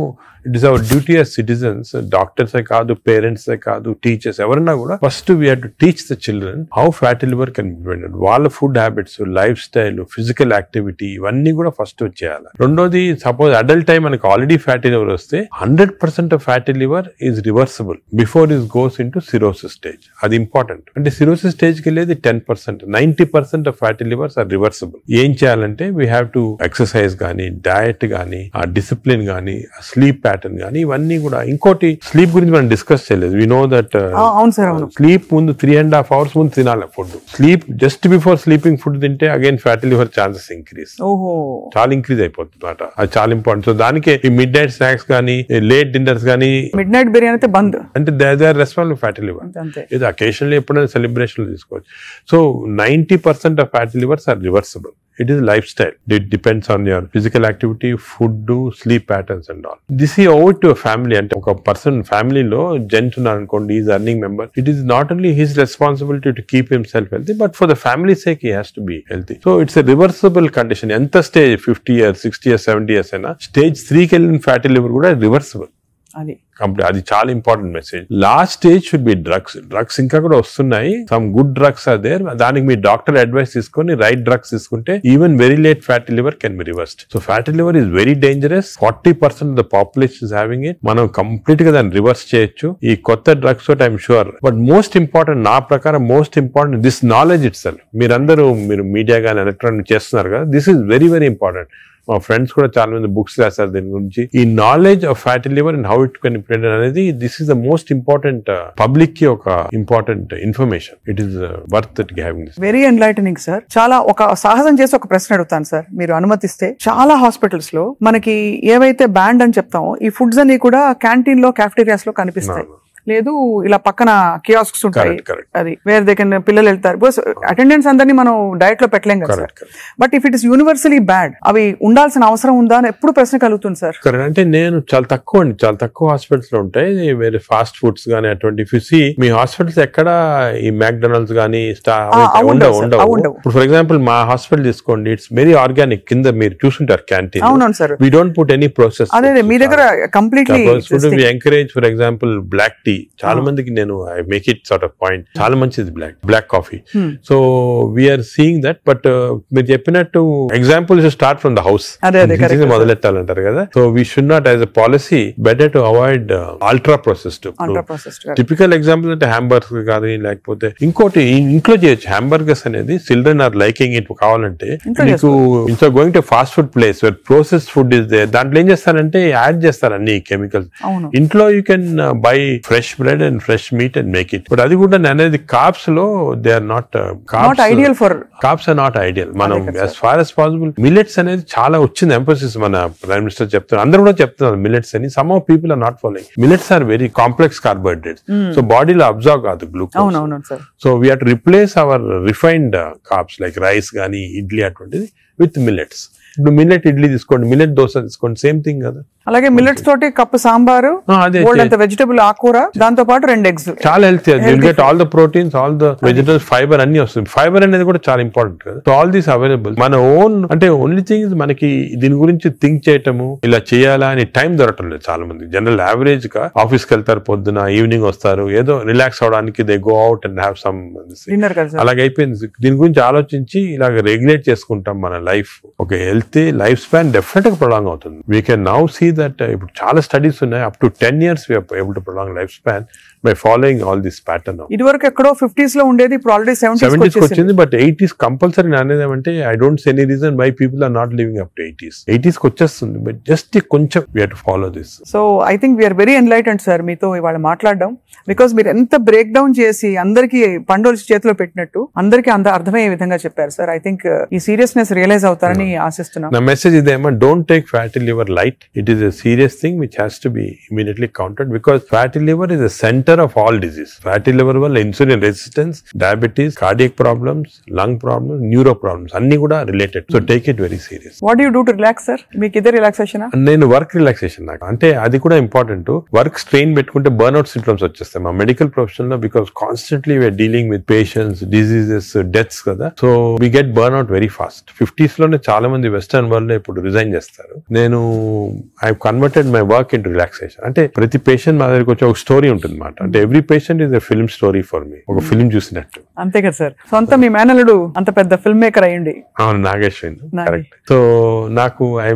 it is our duty as citizens, డాక్టర్సే కాదు, పేరెంట్సే కాదు, టీచర్స్ ఎవరన్నా కూడా first we have to teach the children how fatty liver can be prevented. వాళ్ళ food habits, lifestyle, physical activity ఇవన్నీ కూడా ఫస్ట్ చేయాలి. రెండోది, సపోజ్ అడల్ట్ టైం మనకి ఆల్రెడీ ఫ్యాటీ లివర్ వస్తే 100% of fatty liver is reversible before is goes into cirrhosis stage. అది important. అంటే cirrhosis stage కి వెళ్ళేది 10%, 90% of fatty livers are reversible. ఏం చేయాలంటే వీ హ్యావ్ టు ఎక్సర్సైజ్ కానీ, డయట్ కానీ, ఆ డిసిప్లిన్ కానీ, స్లీప్ ప్యాటర్న్ కానీ, ఇవన్నీ కూడా. ఇంకోటి, స్లీప్ గురించి మనం డిస్కస్ చేయలేదు. వి నో దట్ స్లీప్ ముందు 3.5 hours ముందు తినాలి food. Sleep just before sleeping food తింటే again fatty liver chances increase, చాలా ఇంక్రీజ్ అయిపోతుంది అన్నమాట. అది చాలా ఇంపార్టెంట్. సో దానికి ఈ మిడ్ నైట్ స్నాక్స్ కానీ, లేట్ డిన్నర్స్ కానీ, మిడ్ నైట్ బిర్యానీ అయితే బంద్, అంటే they are responsible fatty liver. ఇది అకేషనల్లీ ఎప్పుడైనా సెలబ్రేషన్ తీసుకోవచ్చు. So 90% of fatty livers are reversible. It is lifestyle. It depends on your physical activity, food, sleep patterns and all. This is over to a family. And a person family lo gentunar ankondi is earning member. It is not only his responsibility to keep himself healthy, but for the family's sake he has to be healthy. So it's a reversible condition. Enta stage 50 years, 60 years, 70 years aina stage 3 ki ellin fatty liver kuda reversible. అది చాలా important message. Last stage should be drugs ఇంకా కూడా వస్తున్నాయి. Some good drugs are there. దానికి మీ doctor advice తీసుకొని right drugs తీసుకుంటే even very late fatty liver can be reversed. So fatty liver is very dangerous. 40% of the population is having it. మనం complete గా దాన్ని రివర్స్ చేయొచ్చు ఈ కొత్త డ్రగ్స్ తోటి, I'm sure. But most important, నా ప్రకారం most important this knowledge it self. మీరు మీడియా కానీ ఎలక్ట్రానిక్ చేస్తున్నారు కదా, this is very very important. మా ఫ్రెండ్స్ కూడా చాలా మంది బుక్స్ రాశారు దీని గురించి. ఈ knowledge of fatty liver and how it can prevent అనేది, this is the most important public కి ఒక important information. It is worth it having this. Very enlightening sir. చాలా ఒక సాహసం చేసి ఒక ప్రశ్న అడుగుతాను సార్, మీరు అనుమతిస్తే. చాలా హాస్పిటల్స్ లో మనకి ఏవైతే బ్యాండ్ అని చెప్తామో ఈ ఫుడ్స్ అన్ని కూడా క్యాంటీన్ లో, క్యాఫ్టేరియాస్ లో కనిపిస్తాయి. లేదు ఇలా పక్కన కియాస్క్స్ ఉంటాయి, Correct. అది వేర్ దే కెన్ పిల్లలు వెళ్తారు. బికాస్ అటెండెన్స్ అందరినీ మనం డయట్ లో పెట్టలేం కదా sir. But if it is universally bad, అవి ఉండాల్సిన అవసరం ఉందా అని ఎప్పుడు ప్రశ్న కలుగుతుంది సార్. అంటే నేను చాలా తక్కువ హాస్పిటల్స్ లో ఉంటాయి వేరే ఫాస్ట్ ఫుడ్స్ గానీ అటువంటి. మీ హాస్పిటల్స్ ఎక్కడ ఈ మ్యాక్డొనాల్డ్స్ గానీ ఉండవు. ఇప్పుడు ఫర్ ఎగ్జాంపుల్ మా హాస్పిటల్ తీసుకోండి, ఇట్స్ వెరీ ఆర్గానిక్. కింద మీరు చూసుంటారు క్యాంటీన్. అవునవును sir. We don't put any process. అదే మీ దగ్గర completely we encourage. For example black tea, చాలా మందికి నేను I make it sort of point, చాలా మంచిది black coffee. So we're seeing that. But మీరు చెప్పినట్టు example start from the house మొదలెట్టాలంటారు కదా. So we should not as a policy better to avoid ultra processed. Typical example అంటే hamburger కానీ, లేకపోతే ఇంకోటి ఇంట్లో చేయొచ్చు. హ్యాంబర్గర్స్ అనేది చిల్డ్రన్ ఆర్ లైకింగ్ ఇట్. కావాలంటే మీకు ఇంట్లో going to fast food place where processed food is there, దాంట్లో ఏం చేస్తారంటే యాడ్ చేస్తారు అన్ని కెమికల్స్. ఇంట్లో you can buy fresh bread and fresh meat and make it. But అది కూడా అనేది కార్బ్స్ లో they are not ideal for carbs are not ideal. మనం as far as possible millets అనేది చాలా వచ్చింది ఎంఫోసిస్. మన ప్రైమ్ మినిస్టర్ చెప్తున్నారు, అందరూ కూడా చెప్తున్నారు మిల్లెట్స్ అని. Some of people are not following. Millets are very complex carbohydrates. So బాడీలో అబ్జర్వ్ కాదు glucose. So we have to replace our refined carbs like rice కానీ ఇడ్లీ అటువంటిది విత్ మిల్లెట్స్. ఇప్పుడు మిల్లెట్ ఇడ్లీ తీసుకోండి, మిల్లెట్ దోశ తీసుకోండి, సేమ్ థింగ్ కదా. అలాగే మిల్లెట్స్ తోటి కప్పు సాంబారు, వెజిటబుల్ ఆకుకూర, దాంతో పాటు 2 eggs. చాలా healthy. You'll get all the proteins, all the vegetables, fibre అన్ని వస్తుంది. ఫైబర్ అనేది కూడా చాలా ఇంపార్టెంట్ కదా. So all these available. మన ఓన్ అంటే ఓన్లీ థింగ్ మనకి దీని గురించి థింక్ చేయటము, ఇలా చేయాలా అని టైం దొరకటం లేదు చాలా మంది. జనరల్ యావరేజ్ గా ఆఫీస్కి వెళ్తారు, పొద్దున ఈవినింగ్ వస్తారు, ఏదో రిలాక్స్ అవడానికి they go out and have some dinner. అలాగే అయిపోయింది. దీని గురించి ఆలోచించి ఇలాగ రెగ్యులేట్ చేసుకుంటాం మన లైఫ్. ఒక హెల్తీ లైఫ్ స్పాన్ డెఫినెట్ గా ప్రొలాంగ్ అవుతుంది. We can now see that ఇప్పుడు చాలా స్టడీస్ ఉన్నాయి, up to 10 years we are able to prolong lifespan by following all this pattern. ఇది వరకు ఎక్కడో 50s లో ఉండేది, ఇప్పుడు ఆల్రెడీ 70s వచ్చింది. బట్ 80s కంపల్సరీ అనేది అంటే I don't see any reason why people are not living up to 80s కి వచ్చేస్తుంది. బట్ జస్ట్ కొంచెం we have to follow this. So I think we're very enlightened sir మీతో ఇవాళ మాట్లాడడం. Because మీరు ఎంత బ్రేక్ డౌన్ చేసి అందరికి పండుగ చేతిలో పెట్టినట్టు అందరికి అర్థమయ్యే విధంగా చెప్పారు సార్. ఐ థింక్ ఈ సీరియస్నెస్ రియలైజ్ అవుతారని ఆశిస్తున్నాం. నా మెసేజ్ ఇదేమో, don't take fatty liver light. It is a serious thing which has to be immediately countered, because fatty liver is a center of all disease. Fatty liver వల్ల insulin resistance, diabetes, cardiac problems, lung problems, neuro problems అన్ని కూడా related. So take it very serious. What do you do to relax sir? మీకు ఇదే relaxation? నేను work relaxation నాకు అంటే అది కూడా ఇంపార్టెంట్. వర్క్ స్ట్రెయిన్ పెట్టుకుంటే బర్న్అవుట్ సింప్టమ్స్ వచ్చేస్తాయి మా మెడికల్ ప్రొఫెషన్ లో. Because constantly we're dealing with patients, diseases, deaths కదా. So we get burnout very fast. 50s లోనే చాలా మంది వెస్టర్న్ వరల్డ్ లో ఇప్పుడు రిజైన్ చేస్తారు. నేను I converted my work into relaxation. అంటే ప్రతి పేషెంట్ మా దగ్గరికి వచ్చి ఒక స్టోరీ ఉంటుంది అన్నమాట. అంటే every patient is a film story for me. ఒక ఫిల్మ్ చూసినట్టు. అంతే కదా సార్. సొంత మీ మేనల్లుడు అంత పెద్ద ఫిల్మ్ మేకర్ అయ్యండి. అవును, నాగేశ్వరి. కరెక్ట్. సో నాకు I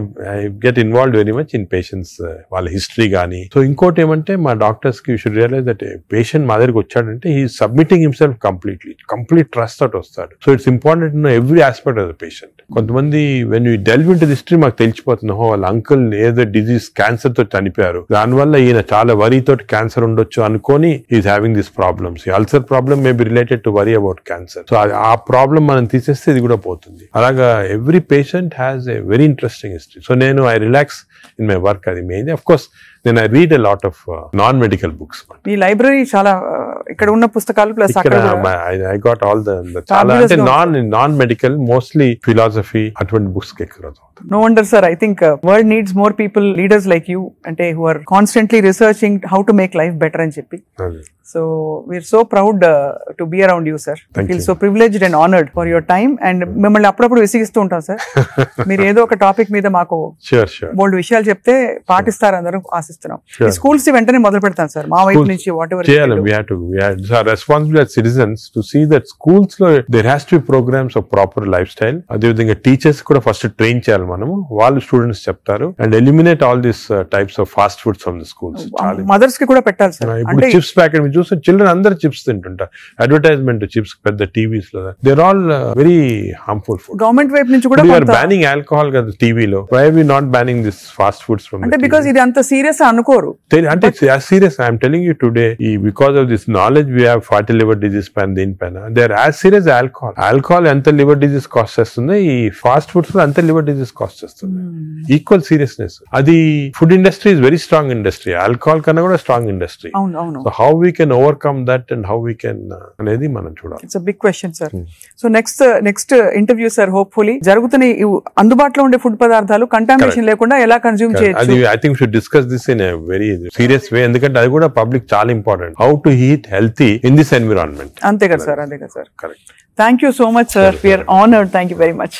get involved very much in patients, వాళ్ళ హిస్టరీ కానీ. సో ఇంకోటి ఏమంటే మా డాక్టర్స్ కి you should realise that patient మా దగ్గరికి వచ్చాడంటే he submitting himself complete trust తోటి వస్తాడు. So it's important to know every aspect of the patient. కొంతమంది when you delve into the history మాకు తెలిసిపోతుంది, వాళ్ళ అంకుల్ ఏదో డిజీజ్ క్యాన్సర్ తో చనిపోయారు, దానివల్ల ఈయన చాలా వరీ తోటి క్యాన్సర్ ఉండొచ్చు అనుకొని is having this problems. Ulcer problem may be related to worry about cancer. So ఆ ప్రాబ్లమ్ మనం తీసేస్తే ఇది కూడా పోతుంది. అలాగా every patient has a very interesting history. So నేను I relax in my work. అది మెయిన్. అఫ్ కోర్స్ నేను I read a lot of non medical books. ఈ లైబ్రరీ చాలా ఇక్కడ ఉన్న పుస్తకాలు plus I got all the చాలా అంటే నాన్ మెడికల్, మోస్ట్లీ ఫిలాసఫీ అటువంటి బుక్స్ ఎక్కువ. No wonder sir, I think world needs more people, leaders like you, ante who are constantly researching how to make life better and cheppi. So we're so proud to be around you sir. I feel so privileged and honored for your time, and మిమ్మల్ని అప్పుడప్పుడు విసిగిస్తూ ఉంటాం sir. మీరు ఏదో ఒక topic మీద మాకు బోల్డ్ విషయాలు చెప్తే పాటిస్తారు అందరూ ఆశిస్తున్నాం. ఈ స్కూల్స్ వెంటనే మొదలు పెడతాం సార్ మా వైపు నుంచి. What ever we have to responsible as citizens to see that schools lo there has to be programs of proper lifestyle. అదే విధంగా టీచర్స్ కూడా ఫస్ట్ ట్రైన్ చేయాలి మనము. వాళ్ళు స్టూడెంట్స్ చెప్తారు and eliminate all this types of fast foods from the schools. Mothers కి కూడా పెట్టాలి సార్. ఇప్పుడు చిప్స్ ప్యాకెట్ మీరు చూస్తే చిల్డ్రన్ అందరూ చిప్స్ తింటుంటారు. అడ్వర్టైజ్మెంట్ చిప్స్ పెద్ద టీవీస్ లో, they are all very harmful food. Government వైపు నుంచి కూడా we are banning alcohol కదా టీవీలో. why are we not banning this fast foods from? అంటే బికాజ్ ఇది అంత సీరియస్ సీరియస్ అనుకోరు. అంటే serious I'm telling you today, because of this knowledge we have fatty liver disease పైన దీనిపైన they are as serious alcohol ఎంత liver disease cost చేస్తుంది, ఈ ఫాస్ట్ ఫుడ్స్ లో అంత లివర్ డిజీజ్ కాస్ట్ చేస్తుంది. Equal seriousness. అది food industry is very strong industry, alcohol కన్నా కూడా strong industry. So how we can overcome that and how we can అనేది మనం చూడాలి. It's big question sir. So next interview sir, hopefully జరుగుతున్న అందుబాటులో ఉండే ఫుడ్ పదార్థాలు కంటామినేషన్ లేకుండా ఎలా కన్జ్యూమ్ చేయొచ్చు. I think should discuss this in a very serious way, ఎందుకంటే అది కూడా పబ్లిక్ చాలా important. How to eat healthy in this environment. అంతే కదా సార్, అంతే కదా sir. Correct. Thank you so much sir, we're honoured. Thank you very much.